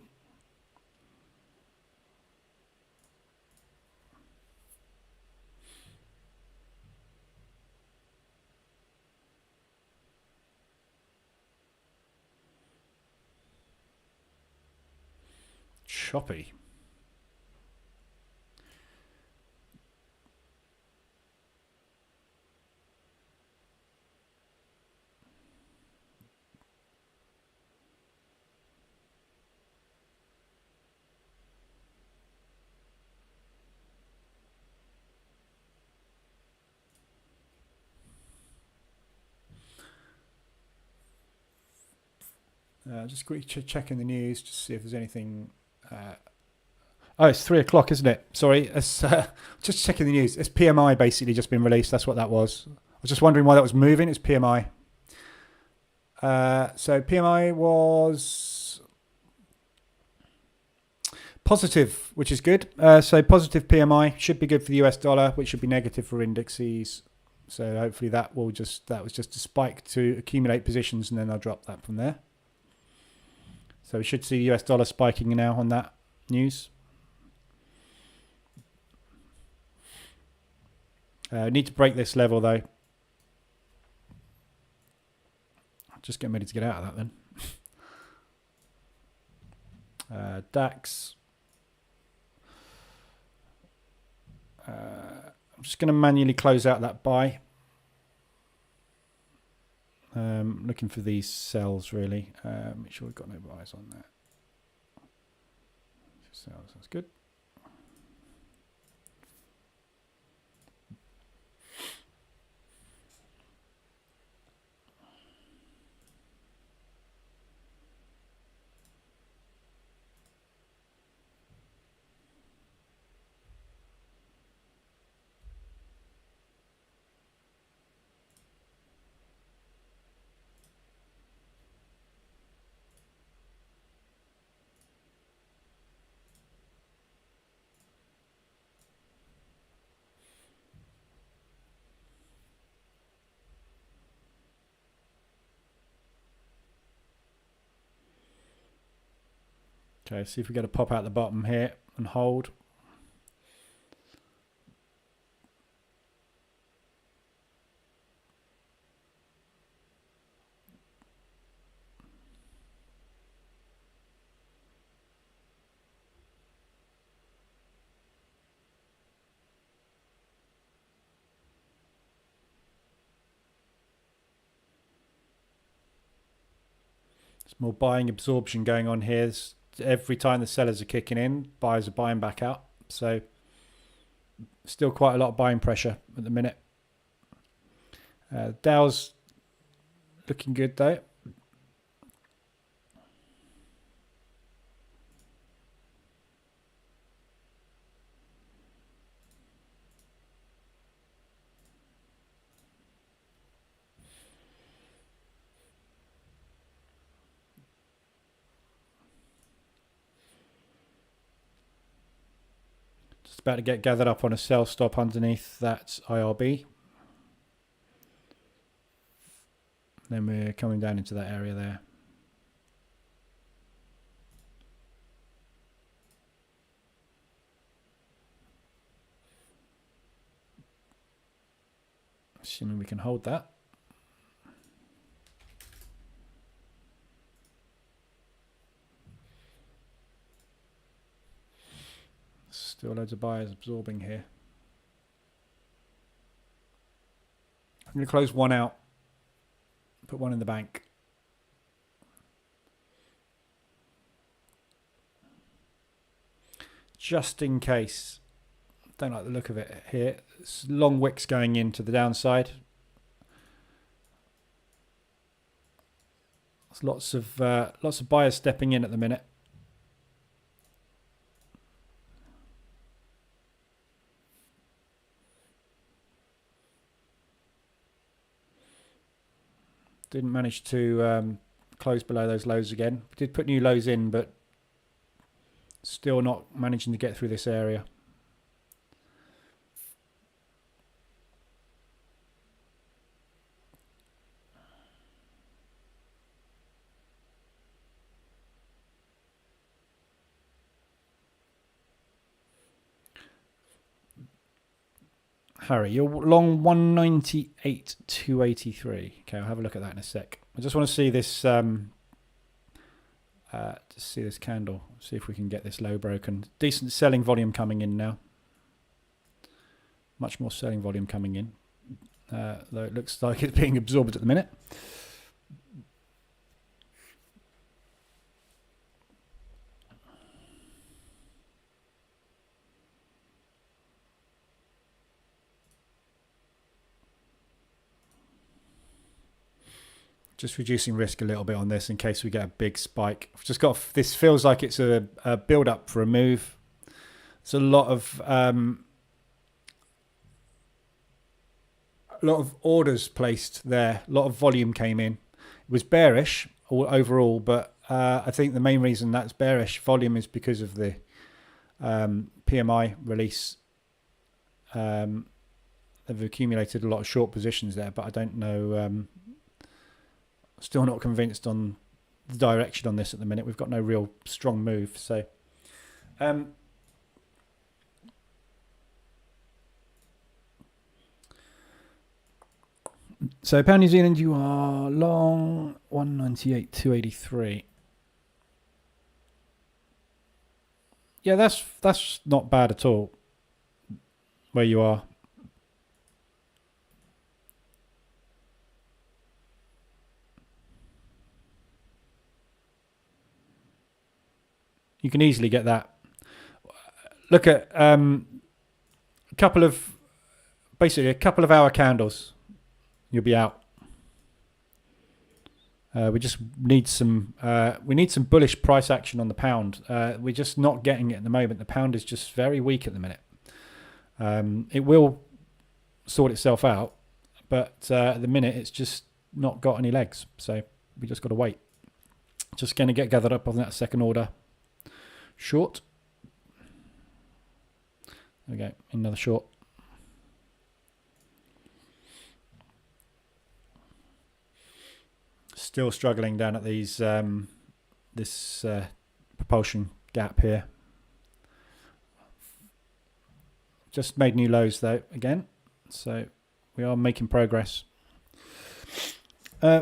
Choppy. Just quickly checking the news to see if there's anything. Oh, it's 3 o'clock, isn't it? Sorry, it's, just checking the news. It's PMI basically just been released. That's what that was. I was just wondering why that was moving. It's PMI. So PMI was positive, which is good. So positive PMI should be good for the US dollar, which should be negative for indexes. So hopefully that was just a spike to accumulate positions, and then I'll drop that from there. So we should see the US dollar spiking now on that news. Need to break this level though. Just getting ready to get out of that then. DAX. I'm just going to manually close out that buy. Looking for these sells really. Make sure we've got no buys on that. Sells, that's good. Okay, see if we get a pop out the bottom here and hold. There's more buying absorption going on here. Every time the sellers are kicking in, buyers are buying back out. So still quite a lot of buying pressure at the minute. Dow's looking good though. Just about to get gathered up on a sell stop underneath that IRB. Then we're coming down into that area there. Assuming we can hold that. Still loads of buyers absorbing here. I'm going to close one out. Put one in the bank. Just in case. Don't like the look of it here. It's long wicks going into the downside. There's lots of buyers stepping in at the minute. Didn't manage to close below those lows again. Did put new lows in, but Still not managing to get through this area. Harry, you're long 198,283. Okay, I'll have a look at that in a sec. I just want to see this candle, see if we can get this low broken. Decent selling volume coming in now. Much more selling volume coming in, though it looks like it's being absorbed at the minute. Just reducing risk a little bit on this in case we get a big spike. I've just got, this feels like it's a build up for a move. It's a lot of orders placed there. A lot of volume came in. It was bearish overall, but I think the main reason that's bearish volume is because of the PMI release. They've accumulated a lot of short positions there, but I don't know. Still not convinced on the direction on this at the minute. We've got no real strong move. So so pound New Zealand, you are long 198,283. Yeah, that's not bad at all where you are. You can easily get that. Look at a couple of hour candles. You'll be out. We just need some. We need some bullish price action on the pound. We're just not getting it at the moment. The pound is just very weak at the minute. It will sort itself out, but at the minute it's just not got any legs. So we just got to wait. Just going to get gathered up on that second order. Short. There we go. Another short. Still struggling down at these this propulsion gap here. Just made new lows though again, so we are making progress.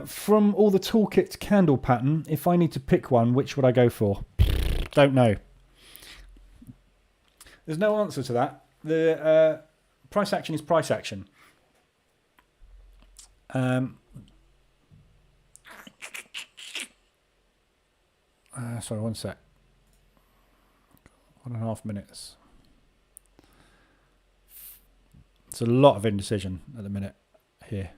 From all the toolkit candle pattern, if I need to pick one, which would I go for? Don't know. There's no answer to that. The price action is price action. Sorry, one sec. 1.5 minutes. It's a lot of indecision at the minute here.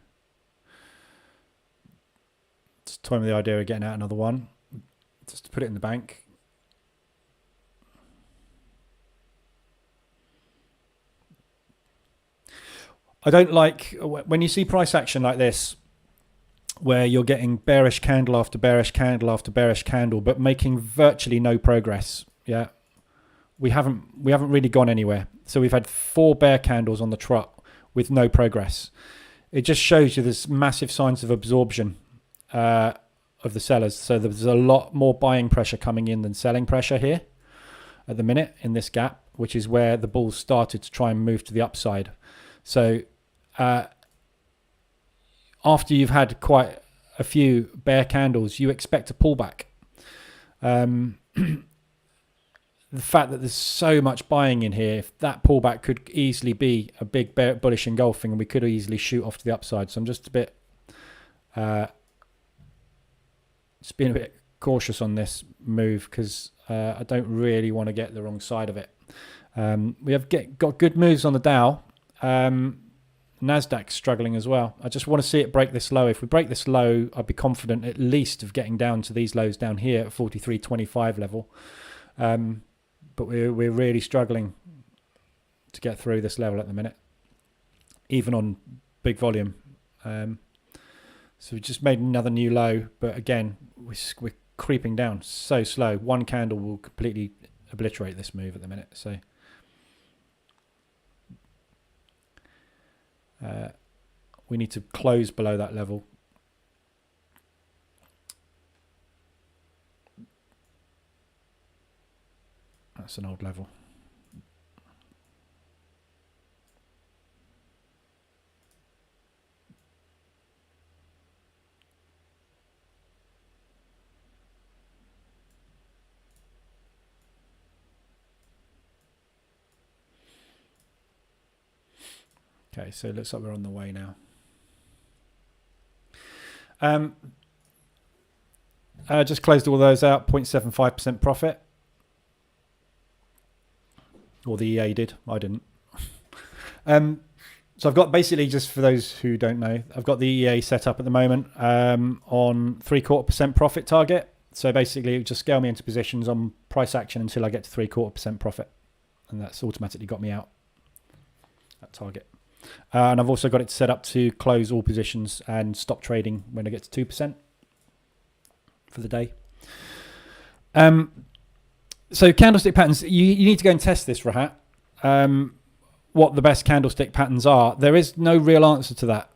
Just toying with the idea of getting out another one, just to put it in the bank. I don't like when you see price action like this, where you're getting bearish candle after bearish candle after bearish candle, but making virtually no progress. Yeah, we haven't really gone anywhere. So we've had 4 bear candles on the trot with no progress. It just shows you there's massive signs of absorption of the sellers. So there's a lot more buying pressure coming in than selling pressure here at the minute in this gap, which is where the bulls started to try and move to the upside. So after you've had quite a few bear candles, you expect a pullback. The fact that there's so much buying in here, if that pullback could easily be a big bear, bullish engulfing, and we could easily shoot off to the upside. So I'm just a bit, just being a bit cautious on this move because I don't really want to get the wrong side of it. We have got good moves on the Dow. Nasdaq's struggling as well. I just want to see it break this low. If we break this low, I'd be confident at least of getting down to these lows down here at 43.25 level. But we're really struggling to get through this level at the minute, even on big volume. So we just made another new low, but again, we're creeping down so slow. One candle will completely obliterate this move at the minute. So we need to close below that level. That's an old level. Okay, so it looks like we're on the way now. Just closed all those out, 0.75% profit. Or the EA did, I didn't. So I've got basically, just for those who don't know, I've got the EA set up at the moment on 0.75% profit target. So basically, it would just scale me into positions on price action until I get to 0.75% profit. And that's automatically got me out at target. And I've also got it set up to close all positions and stop trading when I get to 2% for the day. So candlestick patterns, you need to go and test this, Rahat. What the best candlestick patterns are. There is no real answer to that.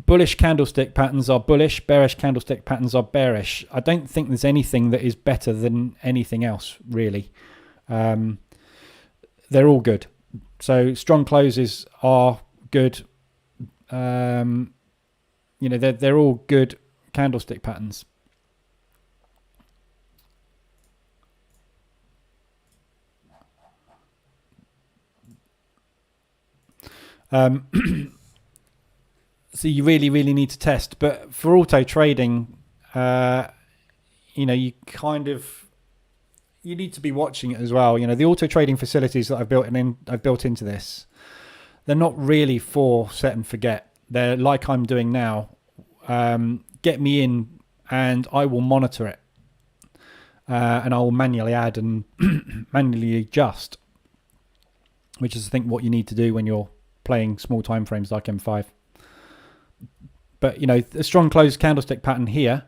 Bullish candlestick patterns are bullish, bearish candlestick patterns are bearish. I don't think there's anything that is better than anything else, really. They're all good. So strong closes are good. They're all good candlestick patterns. So you really need to test. But for auto trading, you need to be watching it as well. The auto trading facilities that I've built into this, they're not really for set and forget. They're like I'm doing now. Get me in and I will monitor it. And I will manually add and manually adjust, which is, I think, what you need to do when you're playing small time frames like M5. But, a strong closed candlestick pattern here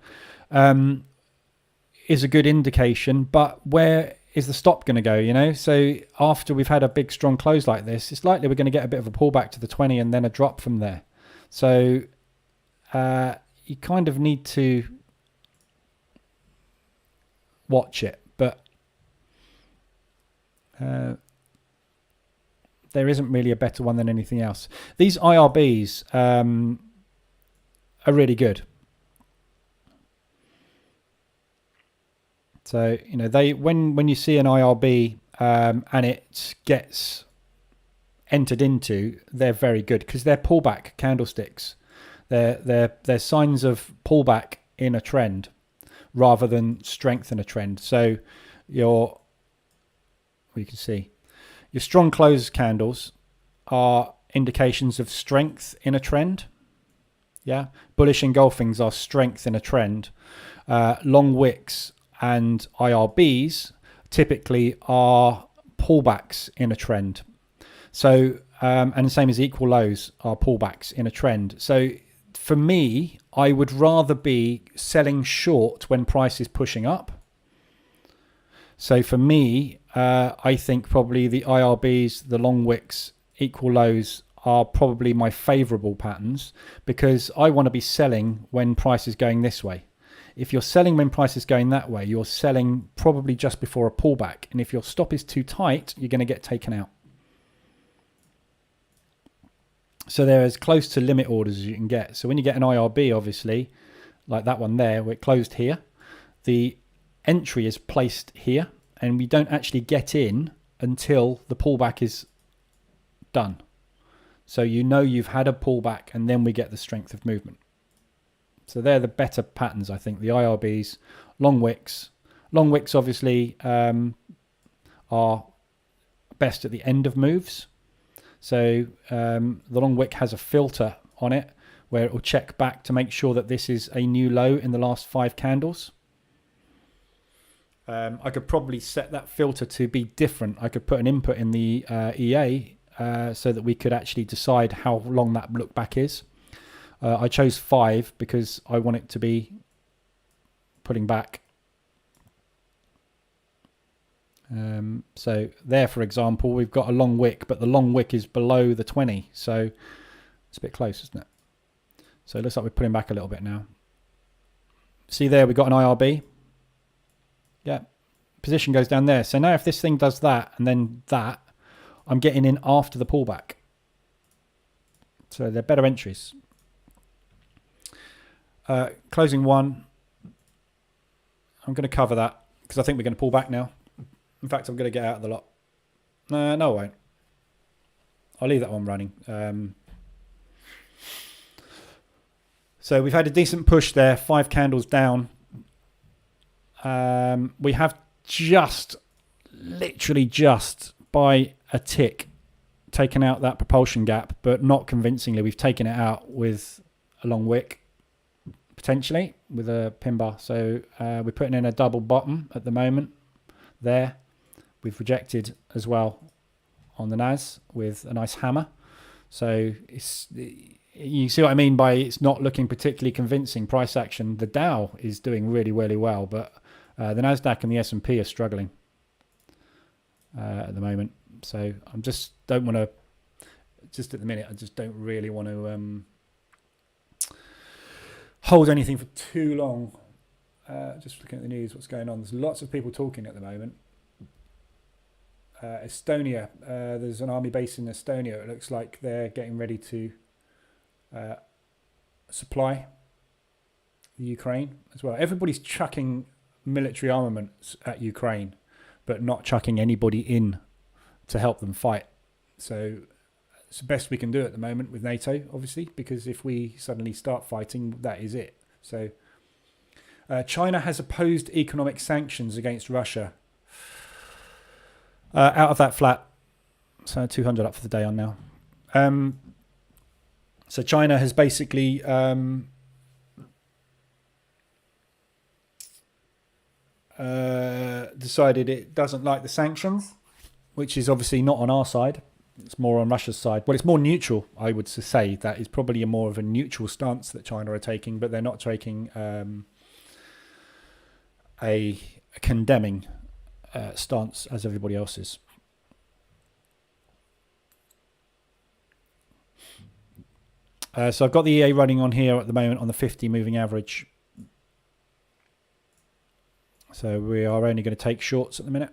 is a good indication, but where is the stop going to go, So after we've had a big strong close like this, it's likely we're going to get a bit of a pullback to the 20 and then a drop from there. So you kind of need to watch it, but there isn't really a better one than anything else. These IRBs are really good. So, when you see an IRB and it gets entered into, they're very good because they're pullback candlesticks. They're signs of pullback in a trend rather than strength in a trend. So you can see your strong close candles are indications of strength in a trend. Yeah, bullish engulfings are strength in a trend. Long wicks and IRBs typically are pullbacks in a trend. So, and the same as equal lows are pullbacks in a trend. So for me, I would rather be selling short when price is pushing up. So for me, I think probably the IRBs, the long wicks, equal lows are probably my favorable patterns because I want to be selling when price is going this way. If you're selling when price is going that way, you're selling probably just before a pullback. And if your stop is too tight, you're going to get taken out. So they're as close to limit orders as you can get. So when you get an IRB, obviously, like that one there, where it closed here, the entry is placed here, and we don't actually get in until the pullback is done. So you've had a pullback, and then we get the strength of movement. So they're the better patterns, I think. The IRBs, long wicks. Long wicks, obviously, are best at the end of moves. So the long wick has a filter on it where it will check back to make sure that this is a new low in the last 5 candles. I could probably set that filter to be different. I could put an input in the EA so that we could actually decide how long that look back is. I chose 5 because I want it to be putting back So there, for example, we've got a long wick, but the long wick is below the 20. So it's a bit close, isn't it? So it looks like we're pulling back a little bit now. See there, we've got an IRB. Yeah, position goes down there. So now if this thing does that and then that, I'm getting in after the pullback. So they're better entries. Closing one. I'm going to cover that because I think we're going to pull back now. In fact, I'm going to get out of the lot. No, I won't. I'll leave that one running. So we've had a decent push there, 5 candles down. We have literally just by a tick taken out that propulsion gap, but not convincingly. We've taken it out with a long wick, potentially with a pin bar. So we're putting in a double bottom at the moment there. We've rejected as well on the NAS with a nice hammer. So you see what I mean by it's not looking particularly convincing price action. The Dow is doing really, really well, but the Nasdaq and the S&P are struggling at the moment. So I just don't want to. Just at the minute, I just don't really want to hold anything for too long. Just looking at the news, what's going on? There's lots of people talking at the moment. Estonia, there's an army base in Estonia. It looks like they're getting ready to supply the Ukraine as well. Everybody's chucking military armaments at Ukraine, but not chucking anybody in to help them fight. So it's the best we can do at the moment with NATO, obviously, because if we suddenly start fighting, that is it. So China has opposed economic sanctions against Russia. Out of that flat, so 200 up for the day on now. So China has basically decided it doesn't like the sanctions, which is obviously not on our side. It's more on Russia's side. Well, it's more neutral, I would say. That is probably more of a neutral stance that China are taking, but they're not taking a condemning stance as everybody else is. So I've got the EA running on here at the moment on the 50 moving average. So we are only going to take shorts at the minute.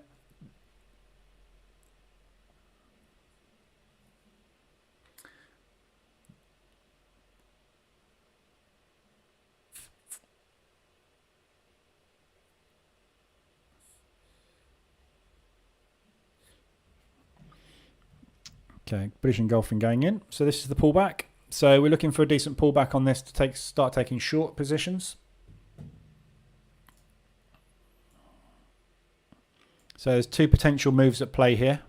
Okay, British engulfing going in. So this is the pullback. So we're looking for a decent pullback on this to start taking short positions. So there's 2 potential moves at play here.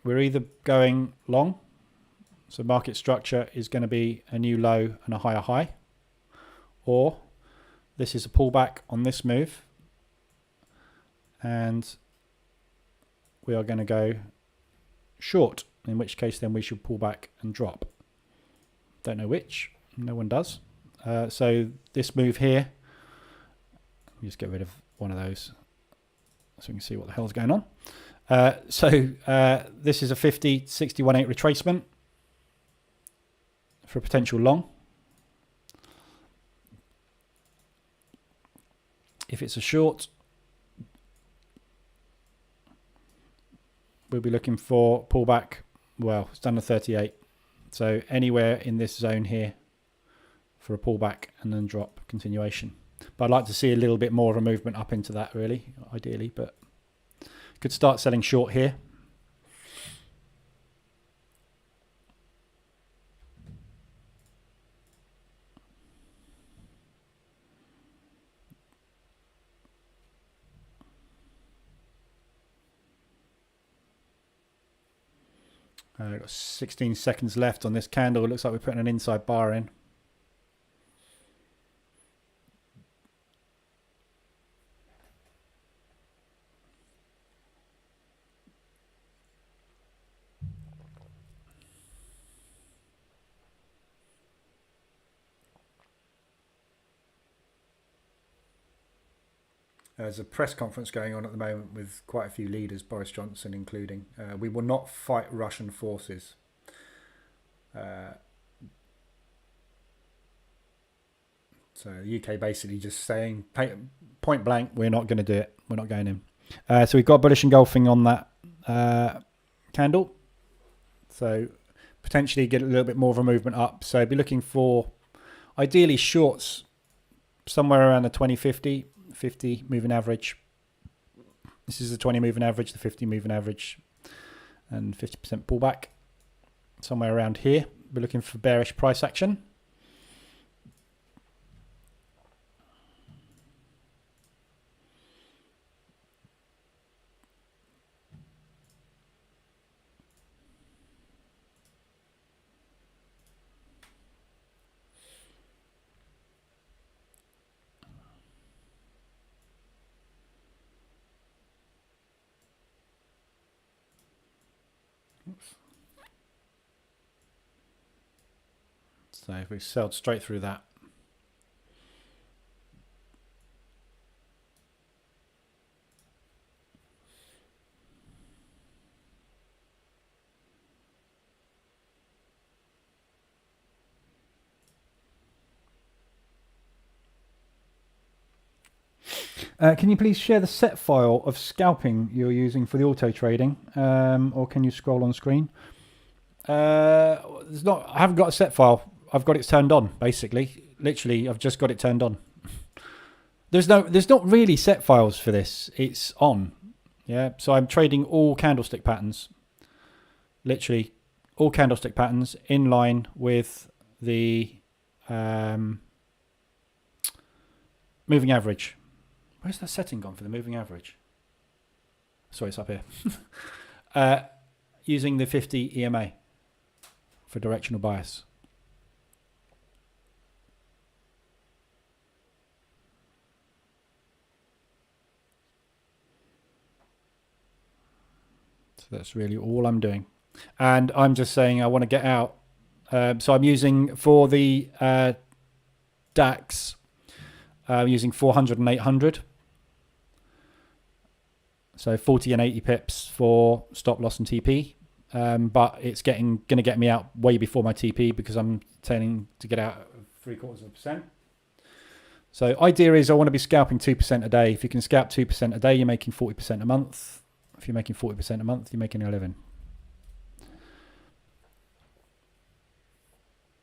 We're either going long, so market structure is going to be a new low and a higher high, or this is a pullback on this move, and we are going to go short, in which case then we should pull back and drop. Don't know which, no one does. So this move here, let me just get rid of one of those so we can see what the hell's going on. This is a 50, 61.8 retracement for a potential long. If it's a short, we'll be looking for pullback. Well, it's done a 38. So anywhere in this zone here for a pullback and then drop continuation. But I'd like to see a little bit more of a movement up into that really, ideally, but could start selling short here. Got 16 seconds left on this candle. It looks like we're putting an inside bar in. There's a press conference going on at the moment with quite a few leaders, Boris Johnson including. We will not fight Russian forces. So the UK basically just saying point blank, we're not going to do it. We're not going in. So we've got bullish engulfing on that candle. So potentially get a little bit more of a movement up. So be looking for ideally shorts somewhere around the 2050, 50 moving average. This is the 20 moving average, the 50 moving average, and 50% pullback. Somewhere around here. We're looking for bearish price action. Oops. So if we sailed straight through that. Can you please share the set file of scalping you're using for the auto trading, or can you scroll on screen? There's not. I haven't got a set file. I've got it turned on. Basically, literally, I've just got it turned on. There's not really set files for this. It's on. Yeah. So I'm trading all candlestick patterns. Literally, all candlestick patterns in line with the moving average. Where's that setting gone for the moving average? Sorry, it's up here. Using the 50 EMA for directional bias. So that's really all I'm doing. And I'm just saying I want to get out. So I'm using for the DAX, using 400 and 800. So 40 and 80 pips for stop loss and TP. But it's going to get me out way before my TP because I'm tending to get out 0.75%. So idea is I want to be scalping 2% a day. If you can scalp 2% a day, you're making 40% a month. If you're making 40% a month, you're making 11.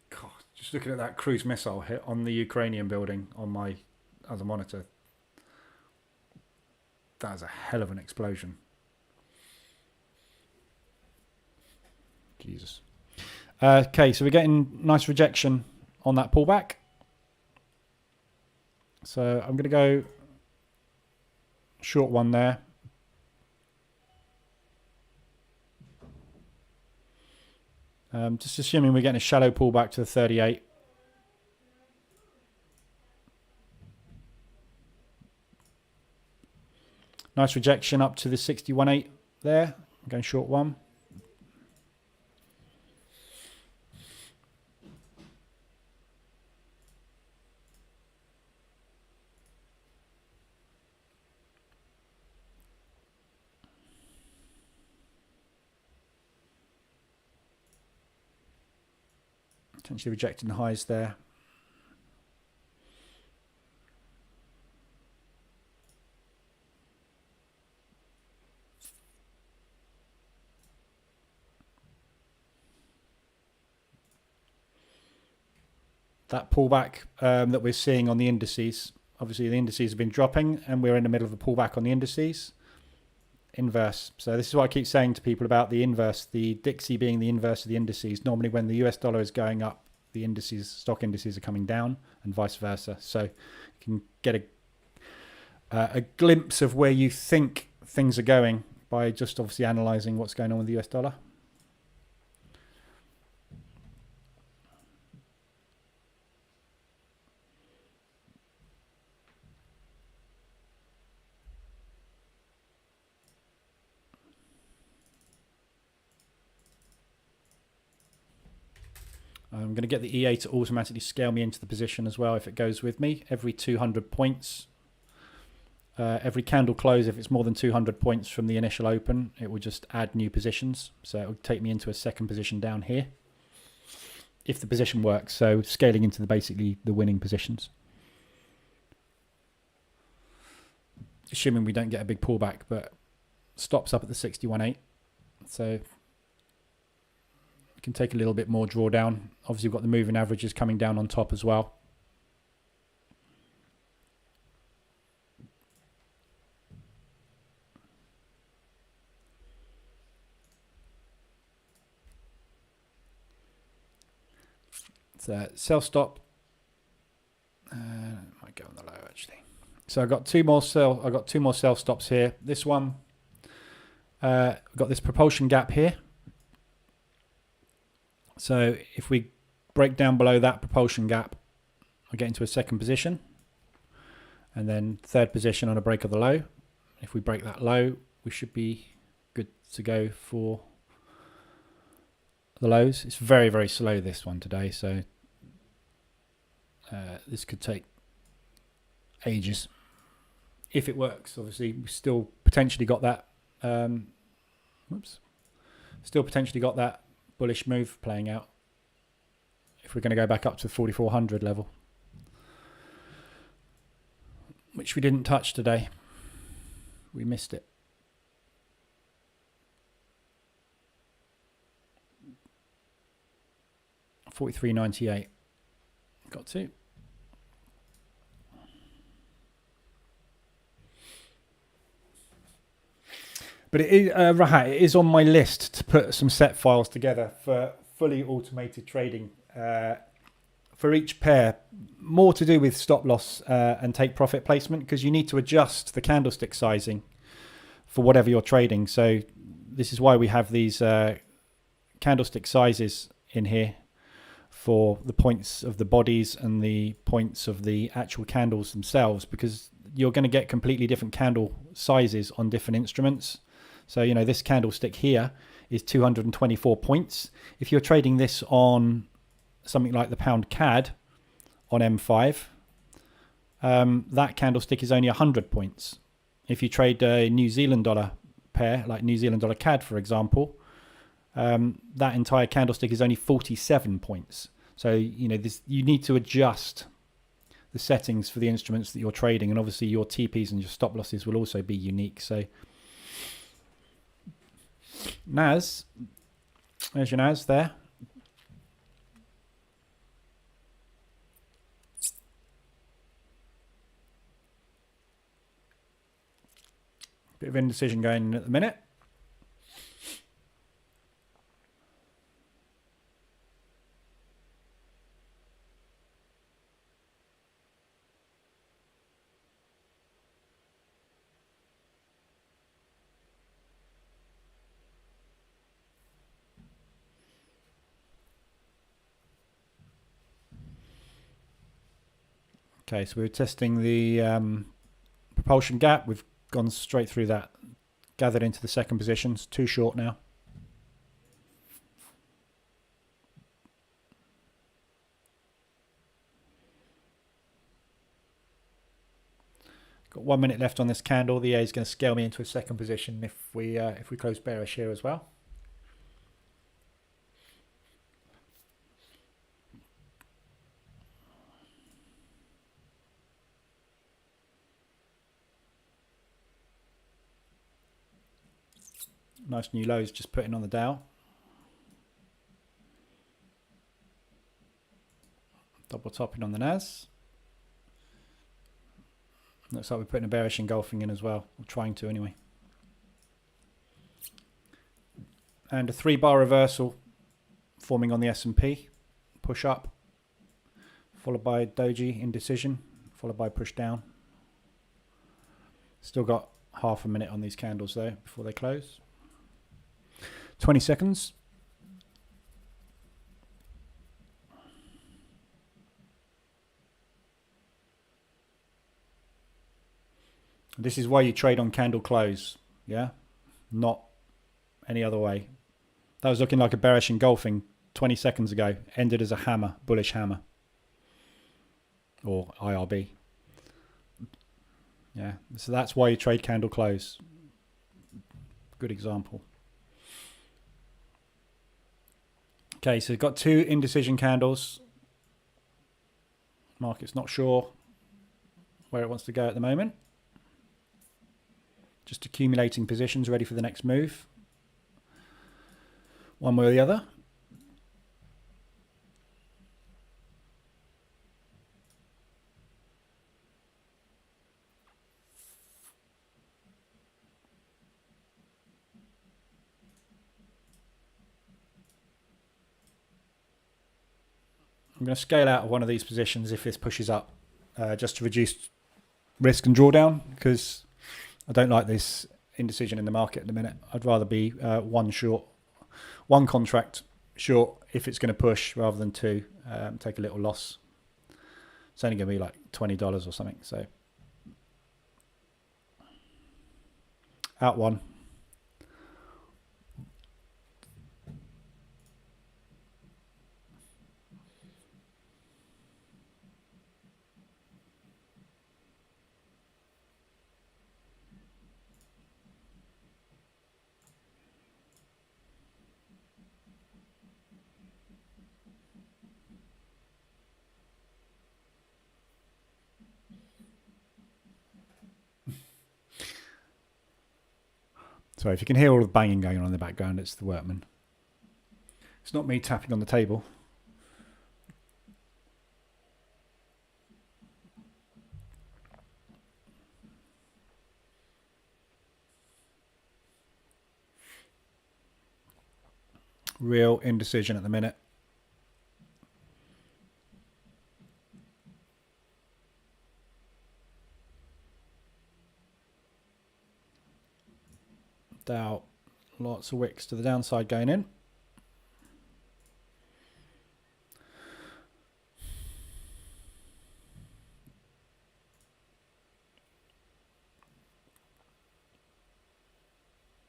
God, just looking at that cruise missile hit on the Ukrainian building on my other monitor. That is a hell of an explosion. Jesus. Okay, so we're getting nice rejection on that pullback. So I'm going to go short one there. Just assuming we're getting a shallow pullback to the 38. Nice rejection up to the 61.8 there. I'm going short one. Potentially rejecting the highs there. That pullback that we're seeing on the indices. Obviously, the indices have been dropping, and we're in the middle of a pullback on the indices. Inverse. So this is what I keep saying to people about the inverse, the Dixie being the inverse of the indices. Normally, when the US dollar is going up, the indices, stock indices, are coming down, and vice versa. So you can get a glimpse of where you think things are going by just obviously analysing what's going on with the US dollar. I'm going to get the EA to automatically scale me into the position as well if it goes with me. Every 200 points every candle close, if it's more than 200 points from the initial open, it will just add new positions. So it will take me into a second position down here if the position works. So scaling into basically the winning positions, assuming we don't get a big pullback, but stops up at the 61.8. So you can take a little bit more drawdown. Obviously we've got the moving averages coming down on top as well. Sell stop. Might go on the low actually. So I got two more sell stops here. This one, we've got this propulsion gap here. So if we break down below that propulsion gap, I get into a second position, and then third position on a break of the low. If we break that low, we should be good to go for the lows. It's very, very slow, this one today, so this could take ages if it works. Obviously we still potentially got that bullish move playing out if we're going to go back up to the 4400 level, which we didn't touch today. We missed it. $43.98 got to. But it is, Rahat, it is on my list to put some set files together for fully automated trading for each pair. More to do with stop loss and take profit placement, because you need to adjust the candlestick sizing for whatever you're trading. So this is why we have these candlestick sizes in here for the points of the bodies and the points of the actual candles themselves, because you're going to get completely different candle sizes on different instruments. So, you know, this candlestick here is 224 points. If you're trading this on something like the pound CAD on M5, that candlestick is only 100 points. If you trade a New Zealand dollar pair, like New Zealand dollar CAD, for example, that entire candlestick is only 47 points. So, you know, you need to adjust the settings for the instruments that you're trading, and obviously your TPs and your stop losses will also be unique. So NAS, there's your NAS there. Bit of indecision going in at the minute. Okay, so we're testing the propulsion gap. We've gone straight through that, gathered into the second position. It's too short now. Got 1 minute left on this candle. The A is going to scale me into a second position if we close bearish here as well. Nice new lows just putting on the Dow. Double topping on the NAS. Looks like we're putting a bearish engulfing in as well. Or trying to anyway. And a 3-bar reversal forming on the S&P. Push up. Followed by doji indecision. Followed by push down. Still got half a minute on these candles though before they close. 20 seconds. This is why you trade on candle close, yeah? Not any other way. That was looking like a bearish engulfing 20 seconds ago. Ended as a hammer, bullish hammer. Or IRB. Yeah, so that's why you trade candle close. Good example. Okay, so we've got 2 indecision candles. Market's not sure where it wants to go at the moment. Just accumulating positions ready for the next move. One way or the other. I'm going to scale out of one of these positions if this pushes up, just to reduce risk and drawdown, because I don't like this indecision in the market at the minute. I'd rather be one contract short if it's going to push, rather than 2, take a little loss. It's only going to be like $20 or something. So out one. So if you can hear all the banging going on in the background, it's the workman. It's not me tapping on the table. Real indecision at the minute. Dow, lots of wicks to the downside going in.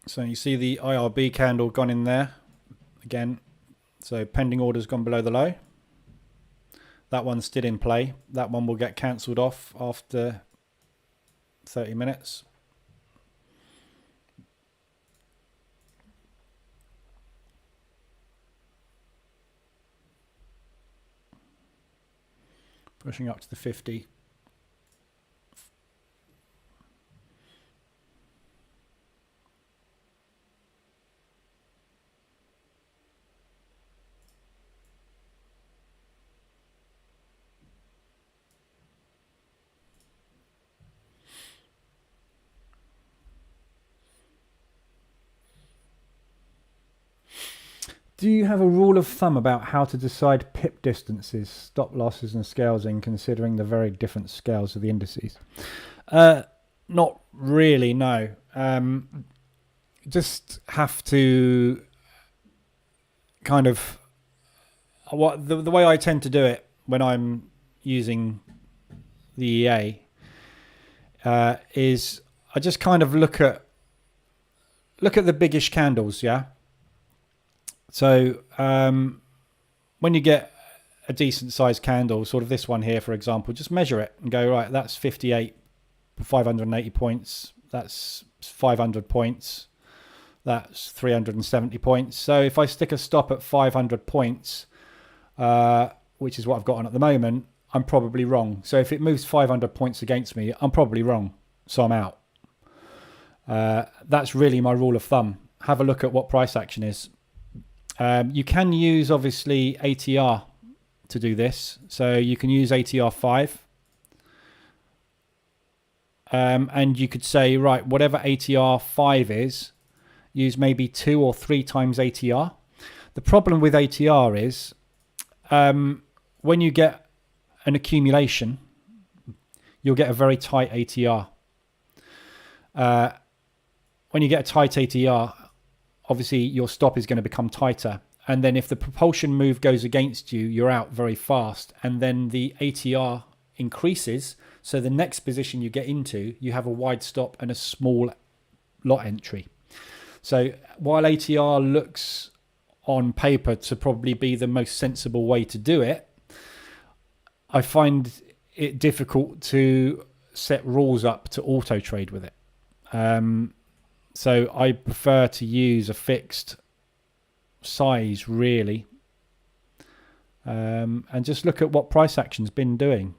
So you see the IRB candle gone in there again. So pending orders gone below the low. That one's still in play. That one will get cancelled off after 30 minutes. Pushing up to the 50. Do you have a rule of thumb about how to decide pip distances, stop losses and scales in, considering the very different scales of the indices? Not really, no. Just have to kind of... The way I tend to do it when I'm using the EA is I just kind of look at the biggish candles, yeah? So when you get a decent sized candle, sort of this one here, for example, just measure it and go, right, that's 58, 580 points. That's 500 points. That's 370 points. So if I stick a stop at 500 points, which is what I've got on at the moment, I'm probably wrong. So if it moves 500 points against me, I'm probably wrong. So I'm out. That's really my rule of thumb. Have a look at what price action is. You can use, obviously, ATR to do this. So you can use ATR 5. And you could say, right, whatever ATR 5 is, use maybe 2 or 3 times ATR. The problem with ATR is when you get an accumulation, you'll get a very tight ATR. When you get a tight ATR, obviously your stop is going to become tighter. And then if the propulsion move goes against you, you're out very fast. And then the ATR increases. So the next position you get into, you have a wide stop and a small lot entry. So while ATR looks on paper to probably be the most sensible way to do it, I find it difficult to set rules up to auto trade with it. So I prefer to use a fixed size really, and just look at what price action's been doing.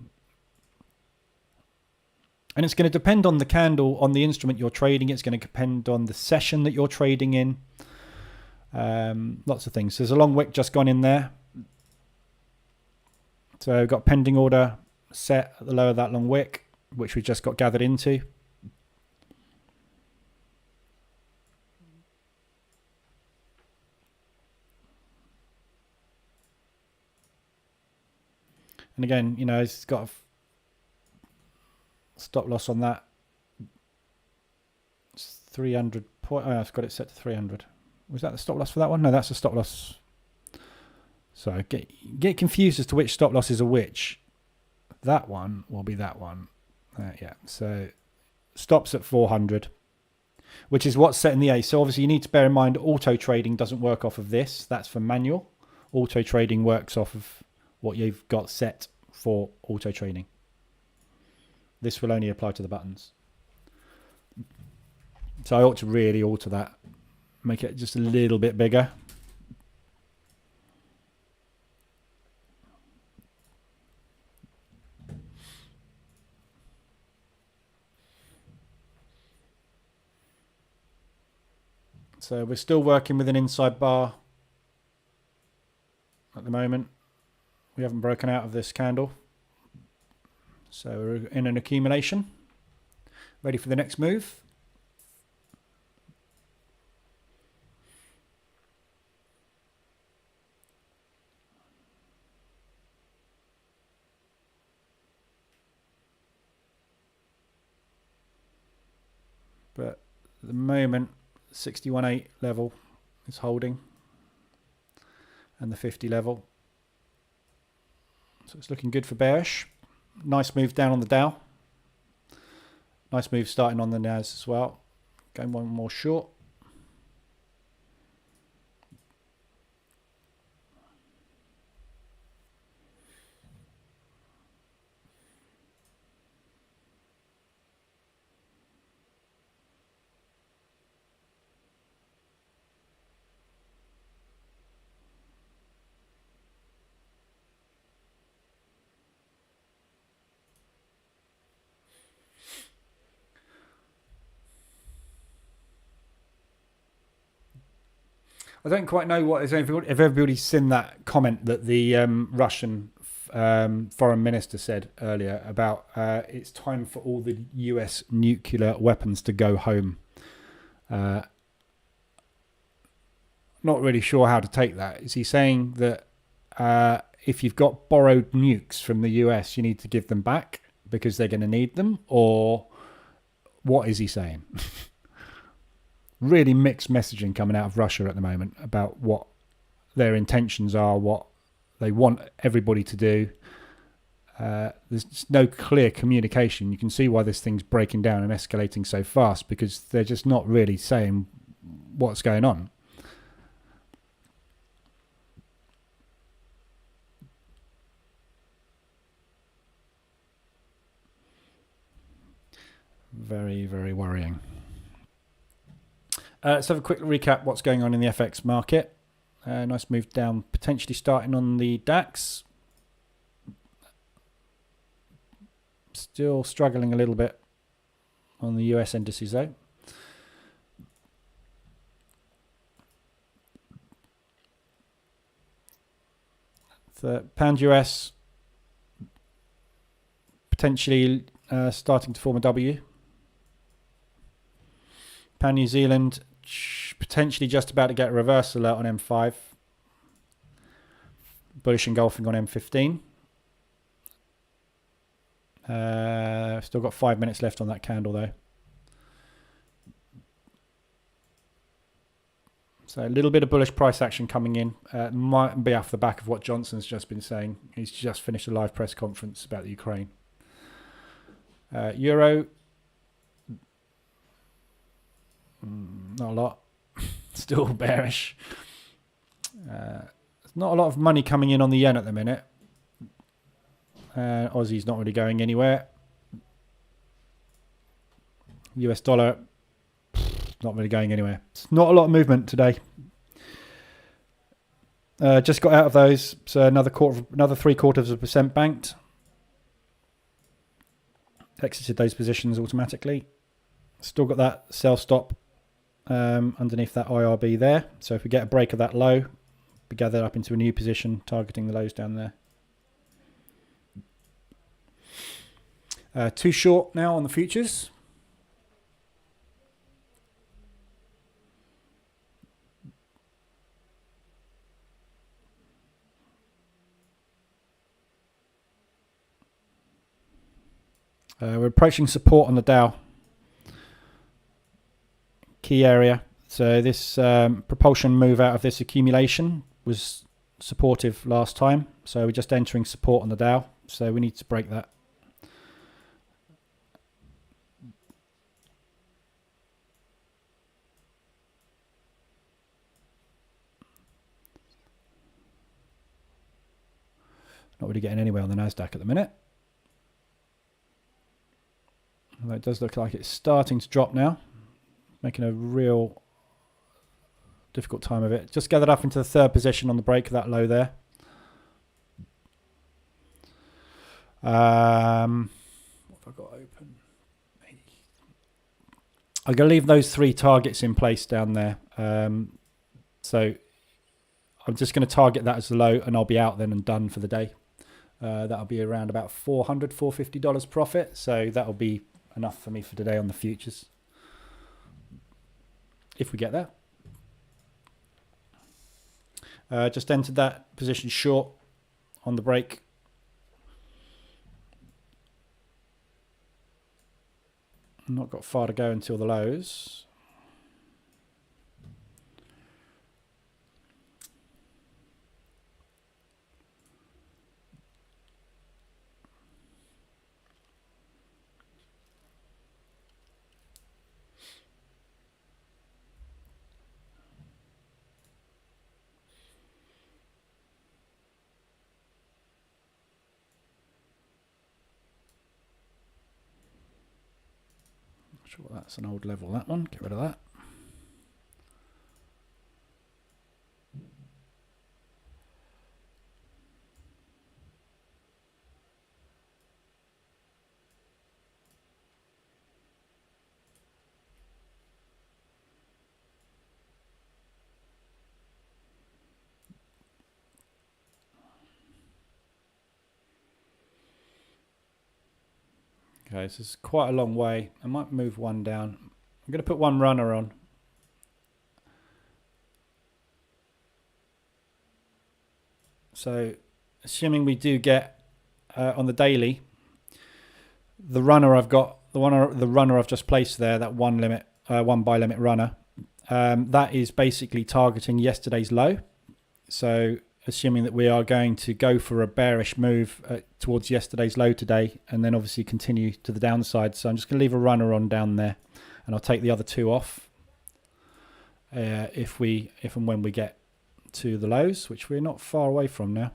And it's going to depend on the candle, on the instrument you're trading. It's going to depend on the session that you're trading in. Lots of things. There's a long wick just gone in there. So I've got pending order set at the low of that long wick, which we just got gathered into. And again, you know, it's got a stop loss on that. It's 300 point. Oh, I've got it set to 300. Was that the stop loss for that one? No, that's the stop loss. So get confused as to which stop losses are which. That one will be that one. Yeah. So stops at 400, which is what's set in the A. So obviously you need to bear in mind auto trading doesn't work off of this. That's for manual. Auto trading works off of what you've got set for auto trading. This will only apply to the buttons. So I ought to really alter that. Make it just a little bit bigger. So we're still working with an inside bar at the moment. We haven't broken out of this candle. So we're in an accumulation. Ready for the next move. But at the moment, 61.8 level is holding. And the 50 level. So it's looking good for bearish. Nice move down on the Dow. Nice move starting on the NAS as well. Going one more short. I don't quite know if everybody's seen that comment that the Russian foreign minister said earlier about it's time for all the US nuclear weapons to go home. Not really sure how to take that. Is he saying that if you've got borrowed nukes from the US, you need to give them back because they're going to need them? Or what is he saying? Really mixed messaging coming out of Russia at the moment about what their intentions are, what they want everybody to do. There's just no clear communication. You can see why this thing's breaking down and escalating so fast, because they're just not really saying what's going on. Very, very worrying. Let's have a quick recap what's going on in the FX market. Nice move down, potentially starting on the DAX. Still struggling a little bit on the US indices though. The pound US potentially starting to form a W. Pound New Zealand potentially just about to get a reverse alert on M5. Bullish engulfing on M15. Still got 5 minutes left on that candle though. So a little bit of bullish price action coming in. Might be off the back of what Johnson's just been saying. He's just finished a live press conference about the Ukraine. Euro. Not a lot. Still bearish. There's not a lot of money coming in on the yen at the minute. Aussie's not really going anywhere. US dollar, not really going anywhere. It's not a lot of movement today. Just got out of those, so another 0.75% banked. Exited those positions automatically. Still got that sell stop underneath that IRB there. So if we get a break of that low, we gather up into a new position, targeting the lows down there. Too short now on the futures. We're approaching support on the Dow. Key area. So this propulsion move out of this accumulation was supportive last time. So we're just entering support on the Dow. So we need to break that. Not really getting anywhere on the Nasdaq at the minute. Although it does look like it's starting to drop now. Making a real difficult time of it. Just gathered up into the third position on the break of that low there. What have I got open? I'm going to leave those 3 targets in place down there. So I'm just going to target that as the low, and I'll be out then and done for the day. That'll be around about $400, $450 profit. So that'll be enough for me for today on the futures, if we get there. Just entered that position short on the break. Not got far to go until the lows. Sure, that's an old level, that one. Get rid of that. Okay, so it's quite a long way. I might move one down. I'm going to put one runner on. So, assuming we do get on the daily, the runner I've got, the runner I've just placed there, that one buy limit runner, that is basically targeting yesterday's low. So, assuming that we are going to go for a bearish move towards yesterday's low today, and then obviously continue to the downside. So I'm just going to leave a runner on down there, and I'll take the other 2 off if and when we get to the lows, which we're not far away from now.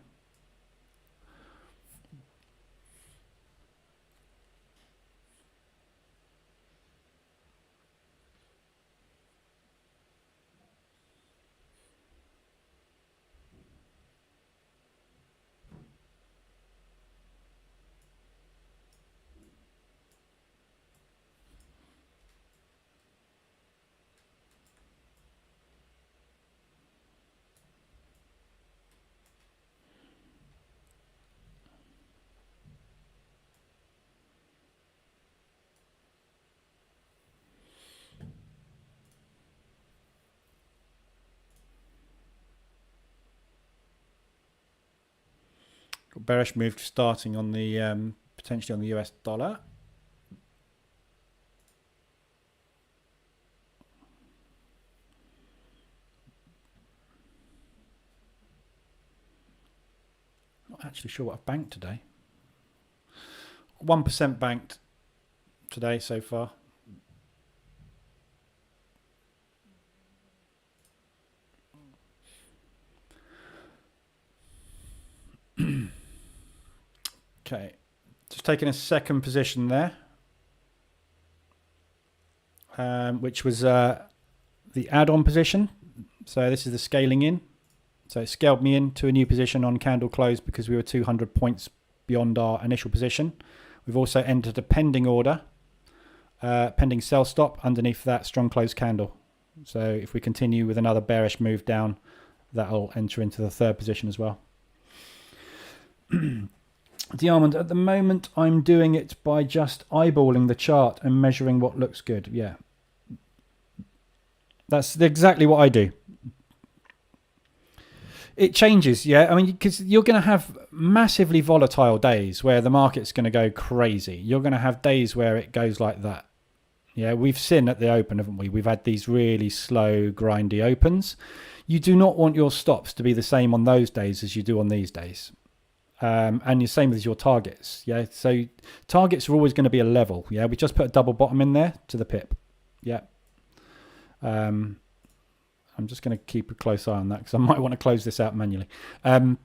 Got bearish move starting on the potentially on the US dollar. Not actually sure what I've banked today. 1% banked today so far. Okay, just taking a second position there. which was the add-on position. So this is the scaling in. So it scaled me into a new position on candle close because we were 200 points beyond our initial position. We've also entered a pending order, pending sell stop underneath that strong close candle. So if we continue with another bearish move down, that'll enter into the third position as well. Diamond, at the moment I'm doing it by just eyeballing the chart and measuring what looks good. Yeah, that's exactly what I do. It changes, yeah. I mean, because you're going to have massively volatile days where the market's going to go crazy. You're going to have days where it goes like that. Yeah, we've seen at the open, haven't we? We've had these really slow, grindy opens. You do not want your stops to be the same on those days as you do on these days. And the same with your targets. Yeah, so targets are always going to be a level. Yeah, we just put a double bottom in there to the pip. Yeah. I'm just going to keep a close eye on that because I might want to close this out manually. In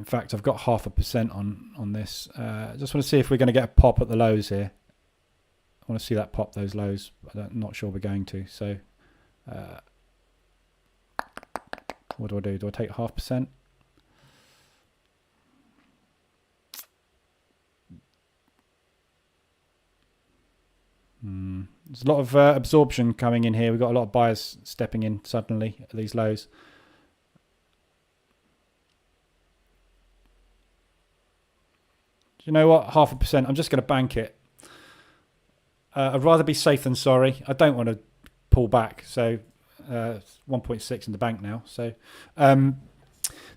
fact, I've got 0.5% on this. I just want to see if we're going to get a pop at the lows here. I want to see that pop those lows. I'm not sure we're going to. So what do I do? Do I take 0.5%? There's a lot of absorption coming in here. We've got a lot of buyers stepping in suddenly at these lows. Do you know what? 0.5%. I'm just going to bank it. I'd rather be safe than sorry. I don't want to pull back. So 1.6 in the bank now. So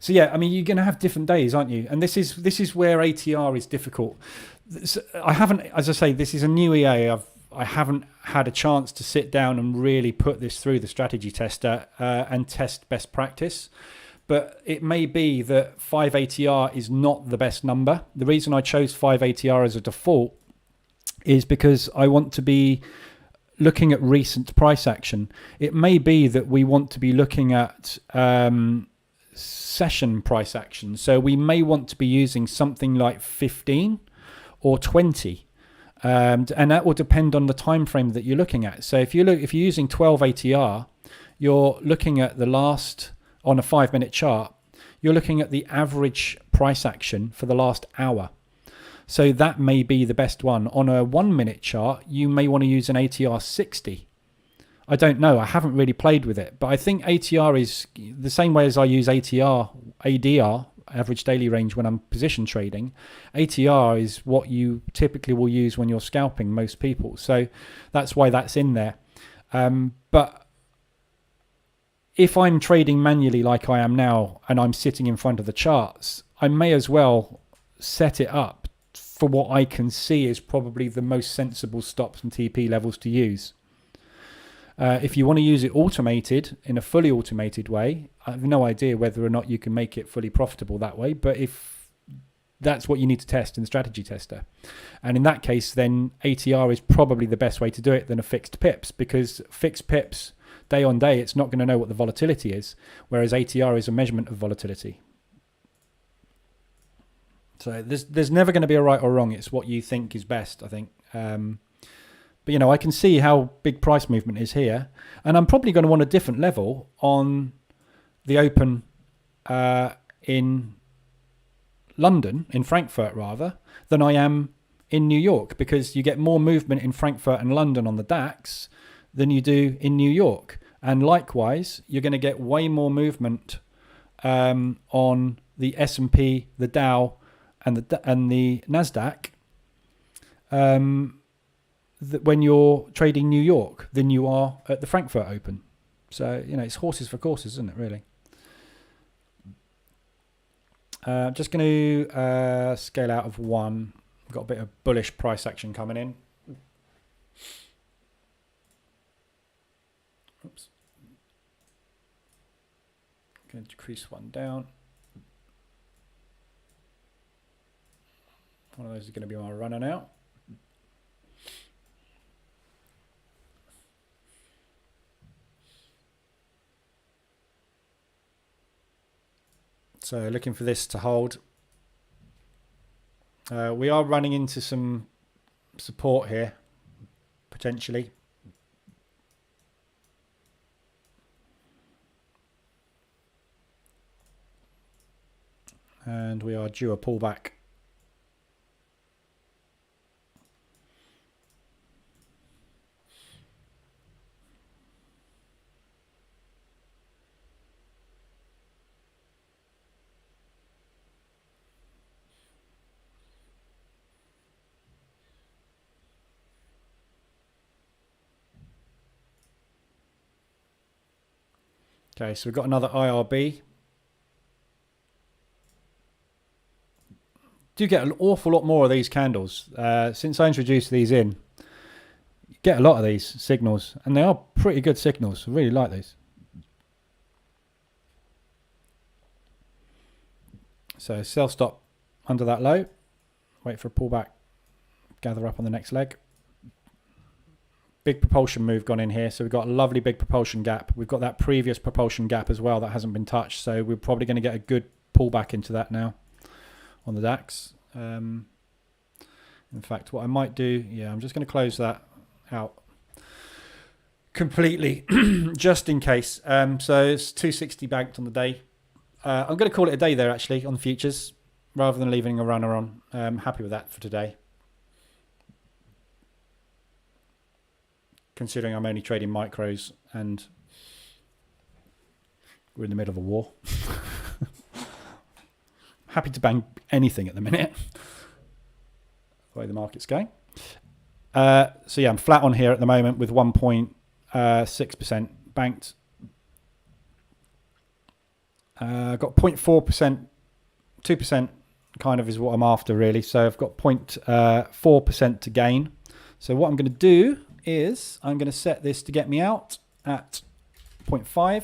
yeah, I mean, you're going to have different days, aren't you? And this is where ATR is difficult. I haven't, as I say, this is a new EA. I haven't had a chance to sit down and really put this through the strategy tester and test best practice. But it may be that 5 ATR is not the best number. The reason I chose 5 ATR as a default is because I want to be looking at recent price action. It may be that we want to be looking at session price action. So we may want to be using something like 15 or 20. And that will depend on the time frame that you're looking at. So if you're using 12 ATR, you're looking at the last, on a 5-minute chart, you're looking at the average price action for the last hour. So that may be the best one. On a 1-minute chart, you may want to use an ATR 60. I don't know. I haven't really played with it, but I think ATR is the same way as I use ADR, average daily range, when I'm position trading. ATR is what you typically will use when you're scalping, most people. So that's why that's in there. But if I'm trading manually like I am now and I'm sitting in front of the charts, I may as well set it up for what I can see is probably the most sensible stops and TP levels to use. If you want to use it automated, in a fully automated way, I have no idea whether or not you can make it fully profitable that way. But if that's what you need to test in the strategy tester, and in that case, then ATR is probably the best way to do it than a fixed pips, because fixed pips, day on day, it's not going to know what the volatility is, whereas ATR is a measurement of volatility. So there's never going to be a right or wrong. It's what you think is best, I think. But, I can see how big price movement is here. And I'm probably going to want a different level on the open in London, in Frankfurt rather, than I am in New York, because you get more movement in Frankfurt and London on the DAX than you do in New York. And likewise, you're going to get way more movement on the S&P, the Dow, and the NASDAQ when you're trading New York than you are at the Frankfurt Open. So, it's horses for courses, isn't it, really? Just going to scale out of 1. We've got a bit of bullish price action coming in. Oops. Going to decrease 1 down. One of those is going to be my runner now. So looking for this to hold. We are running into some support here, potentially. And we are due a pullback. Okay, so we've got another IRB. Do get an awful lot more of these candles. Since I introduced these in, you get a lot of these signals, and they are pretty good signals. I really like these. So sell stop under that low, wait for a pullback, gather up on the next leg. Big propulsion move gone in here, so we've got a lovely big propulsion gap. We've got that previous propulsion gap as well that hasn't been touched, so we're probably going to get a good pullback into that now on the DAX. In fact, what I might do, I'm just going to close that out completely just in case. So it's 260 banked on the day. I'm going to call it a day there actually on the futures rather than leaving a runner on. I'm happy with that for today, considering I'm only trading micros and we're in the middle of a war. Happy to bang anything at the minute, the way the market's going. So yeah, I'm flat on here at the moment with 1.6% banked. Got 0.4%, 2% kind of is what I'm after really. So I've got 0.4% to gain. So what I'm going to do is I'm going to set this to get me out at 0.5.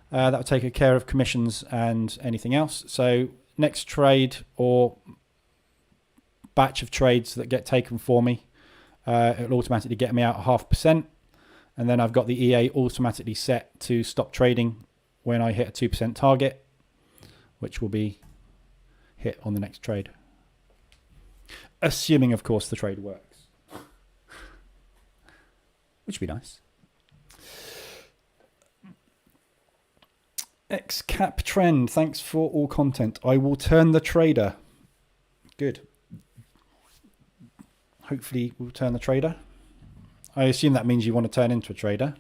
That will take care of commissions and anything else. So next trade or batch of trades that get taken for me, it'll automatically get me out 0.5%. And then I've got the EA automatically set to stop trading when I hit a 2% target, which will be hit on the next trade. Assuming, of course, the trade works, which would be nice. XCap trend, thanks for all content. I will turn the trader. Good. Hopefully we'll turn the trader. I assume that means you want to turn into a trader.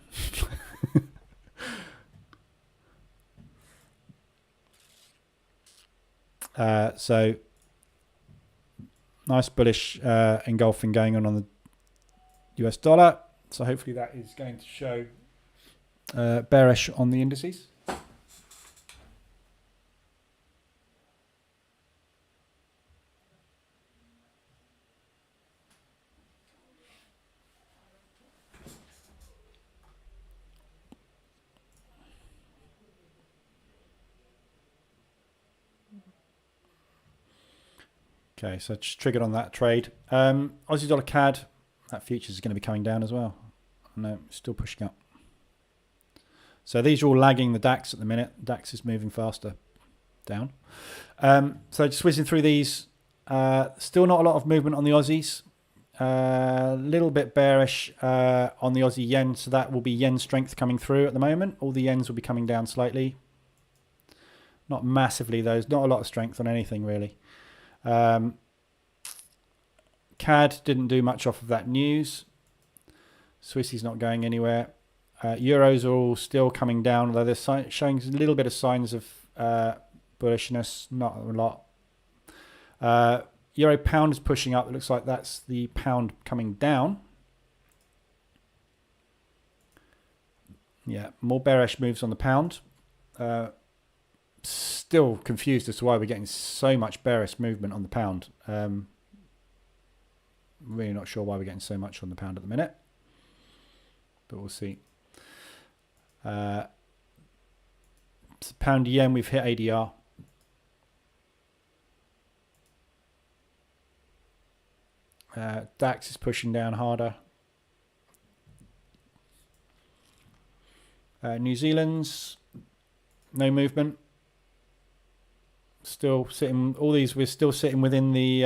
So nice bullish engulfing going on the US dollar. So hopefully that is going to show bearish on the indices. Okay, so just triggered on that trade. Aussie dollar CAD, that futures is going to be coming down as well. No, still pushing up. So these are all lagging the DAX at the minute. DAX is moving faster down. So just whizzing through these. Still not a lot of movement on the Aussies. A little bit bearish on the Aussie yen. So that will be yen strength coming through at the moment. All the yens will be coming down slightly. Not massively though. There's not a lot of strength on anything really. CAD didn't do much off of that news. Swissie's not going anywhere. Euros are all still coming down, although they're showing a little bit of signs of bullishness, not a lot. Euro pound is pushing up. It looks like that's the pound coming down. Yeah, more bearish moves on the pound. Still confused as to why we're getting so much bearish movement on the pound. Really not sure why we're getting so much on the pound at the minute, but we'll see. Pound yen, we've hit ADR. DAX is pushing down harder. New Zealand's no movement. Still sitting, all these, we're still sitting within the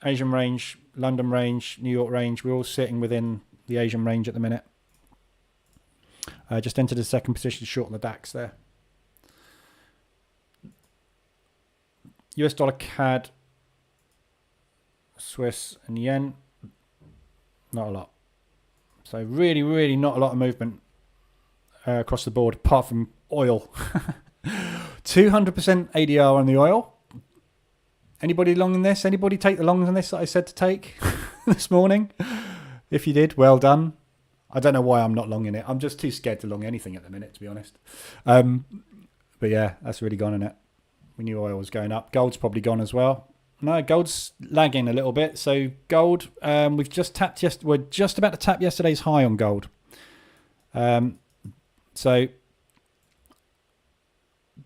Asian range, London range, New York range. We're all sitting within the Asian range at the minute. Just entered the second position short on the DAX there. US dollar, CAD, Swiss and yen, not a lot. So really, really not a lot of movement across the board, apart from oil. 200% ADR on the oil. Anybody long in this? Anybody take the longs on this that I said to take this morning? If you did, well done. I don't know why I'm not long in it. I'm just too scared to long anything at the minute, to be honest. But yeah, that's really gone in it. We knew oil was going up. Gold's probably gone as well. No, gold's lagging a little bit. So gold, we've just tapped. We're just about to tap yesterday's high on gold. So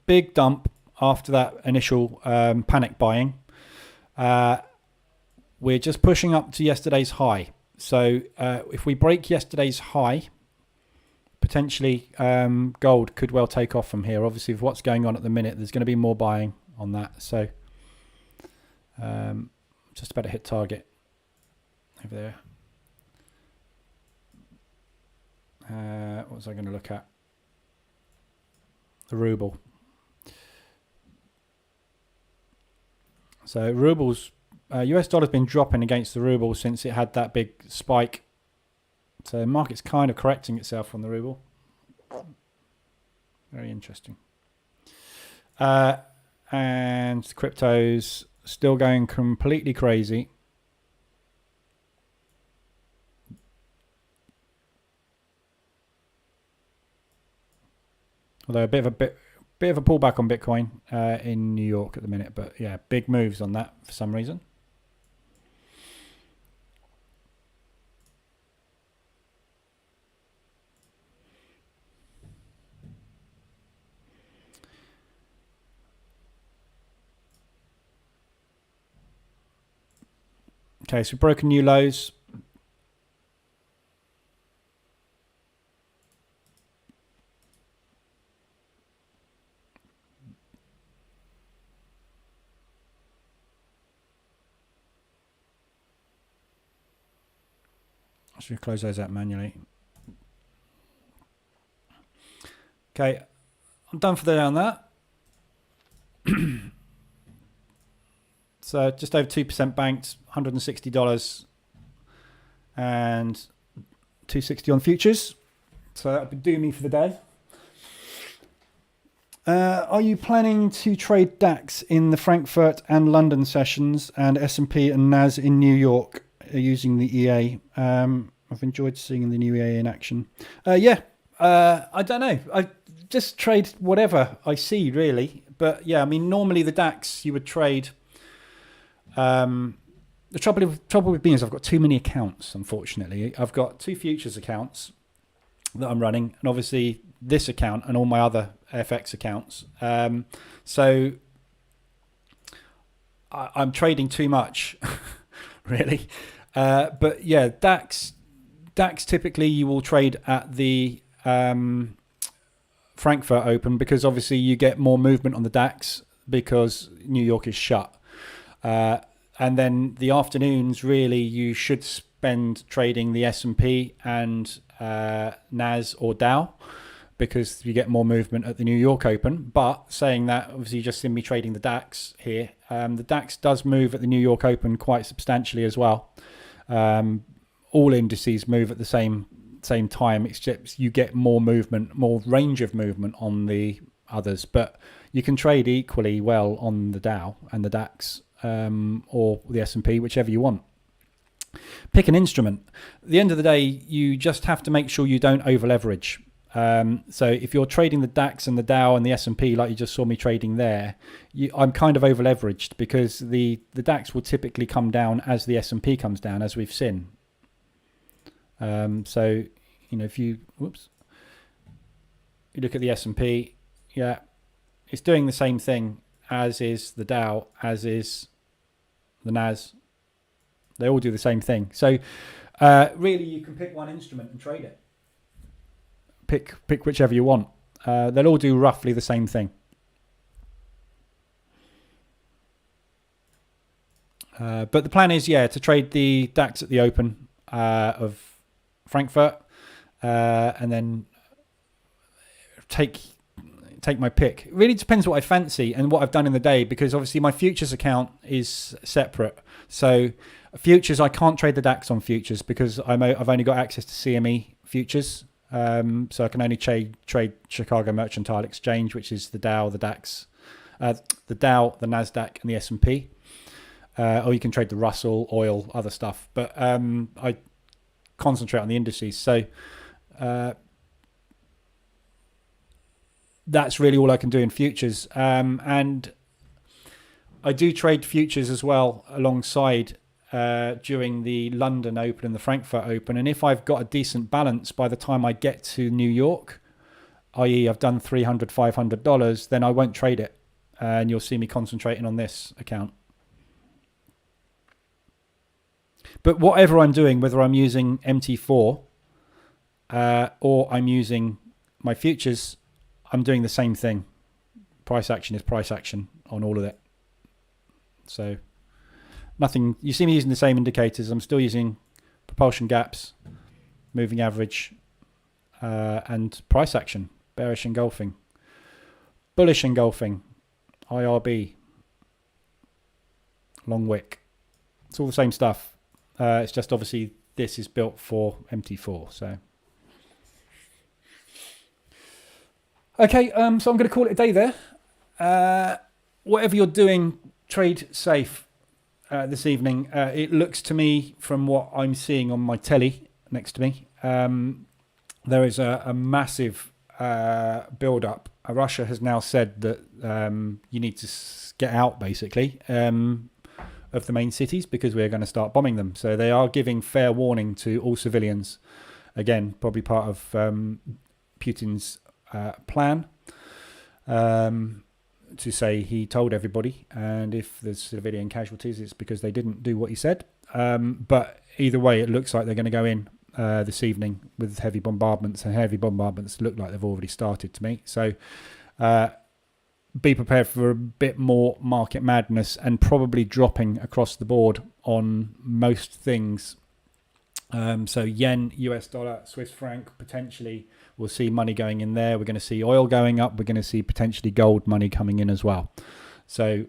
big dump after that initial panic buying. We're just pushing up to yesterday's high. So if we break yesterday's high, potentially gold could well take off from here. Obviously, with what's going on at the minute, there's going to be more buying on that. So just about to hit target over there. What was I going to look at? The ruble. So ruble's US dollar's been dropping against the ruble since it had that big spike. So the market's kind of correcting itself on the ruble. Very interesting. And cryptos still going completely crazy. Although a bit of a pullback on Bitcoin in New York at the minute, but yeah, big moves on that for some reason. Okay, so we've broken new lows. I should close those out manually. Okay, I'm done for the day on that. So just over 2% banked, $160 and 260 on futures. So that would do me for the day. Are you planning to trade DAX in the Frankfurt and London sessions and S&P and NAS in New York using the EA? I've enjoyed seeing the new EA in action. Yeah, I don't know. I just trade whatever I see, really. But yeah, I mean, normally the DAX you would trade. The trouble with me is I've got too many accounts, unfortunately. I've got 2 futures accounts that I'm running, and obviously this account and all my other FX accounts. So I'm trading too much, really. But yeah, DAX typically you will trade at the Frankfurt Open because obviously you get more movement on the DAX because New York is shut. And then the afternoons, really, you should spend trading the S&P and NAS or Dow because you get more movement at the New York Open. But saying that, obviously, you just see me trading the DAX here. The DAX does move at the New York Open quite substantially as well. All indices move at the same time. It's just you get more movement, more range of movement on the others. But you can trade equally well on the Dow and the DAX. Or the S&P, whichever you want. Pick an instrument. At the end of the day, you just have to make sure you don't over leverage. So if you're trading the DAX and the Dow and the S&P, like you just saw me trading there, I'm kind of over leveraged because the DAX will typically come down as the S&P comes down, as we've seen. So you know, if you look at the S&P, yeah, it's doing the same thing as is the Dow, as is the NAS. They all do the same thing. So really you can pick one instrument and trade it. Pick whichever you want. They'll all do roughly the same thing. But the plan is, to trade the DAX at the open of Frankfurt, and then take my pick. It really depends what I fancy and what I've done in the day, because obviously my futures account is separate. So futures, I can't trade the DAX on futures because I've only got access to CME futures. So I can only trade Chicago Mercantile Exchange, which is the Dow, the DAX, the Dow, the Nasdaq, and the S&P. Or you can trade the Russell, oil, other stuff. But I concentrate on the indices. So that's really all I can do in futures. And I do trade futures as well alongside during the London Open and the Frankfurt Open. And if I've got a decent balance by the time I get to New York, i.e. I've done $300, $500, then I won't trade it. And you'll see me concentrating on this account. But whatever I'm doing, whether I'm using MT4 or I'm using my futures, I'm doing the same thing. Price action is price action on all of it. So nothing. You see me using the same indicators. I'm still using propulsion gaps, moving average, and price action. Bearish engulfing, bullish engulfing, IRB, long wick. It's all the same stuff. It's just obviously this is built for MT4. So okay, so I'm going to call it a day there. Whatever you're doing, trade safe this evening. It looks to me, from what I'm seeing on my telly next to me, there is a massive build-up. Russia has now said that you need to get out, basically, of the main cities because we're going to start bombing them. So they are giving fair warning to all civilians. Again, probably part of Putin's plan to say he told everybody, and if there's civilian casualties, it's because they didn't do what he said. But either way, it looks like they're going to go in this evening with heavy bombardments, and heavy bombardments look like they've already started to me. So be prepared for a bit more market madness and probably dropping across the board on most things. So yen, US dollar, Swiss franc, potentially we'll see money going in there. We're going to see oil going up. We're going to see potentially gold money coming in as well. So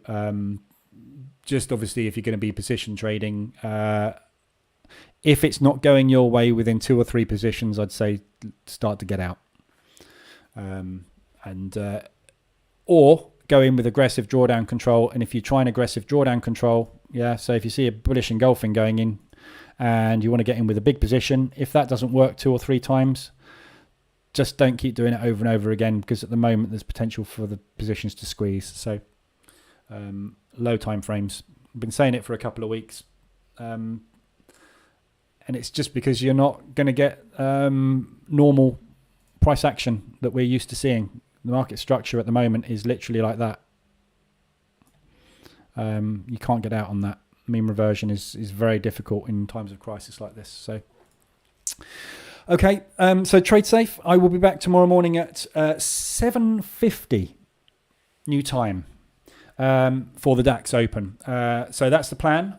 just obviously, if you're going to be position trading, if it's not going your way within 2 or 3 positions, I'd say start to get out. Or go in with aggressive drawdown control. And if you try an aggressive drawdown control, so if you see a bullish engulfing going in and you want to get in with a big position, if that doesn't work 2 or 3 times, just don't keep doing it over and over again, because at the moment there's potential for the positions to squeeze. So low time frames. I've been saying it for a couple of weeks. And it's just because you're not going to get normal price action that we're used to seeing. The market structure at the moment is literally like that. You can't get out on that. Mean reversion is very difficult in times of crisis like this. So, okay. So trade safe. I will be back tomorrow morning at 7:50 new time for the DAX Open. So that's the plan.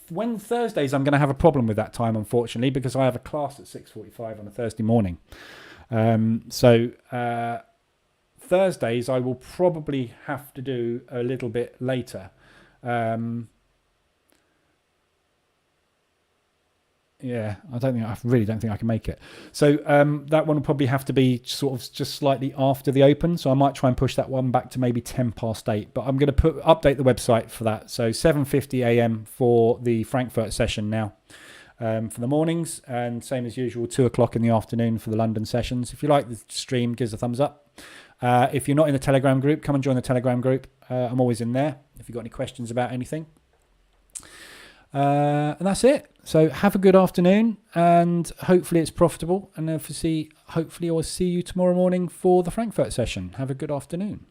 When Thursdays, I'm going to have a problem with that time, unfortunately, because I have a class at 6:45 on a Thursday morning. Thursdays, I will probably have to do a little bit later. I really don't think I can make it. So that one will probably have to be sort of just slightly after the Open. So I might try and push that one back to maybe 8:10. But I'm going to update the website for that. So 7:50 a.m. for the Frankfurt session now for the mornings, and same as usual 2 o'clock in the afternoon for the London sessions. If you like the stream, give us a thumbs up. If you're not in the Telegram group, come and join the Telegram group. I'm always in there if you've got any questions about anything. And that's it. So have a good afternoon, and hopefully it's profitable. And hopefully I'll see you tomorrow morning for the Frankfurt session. Have a good afternoon.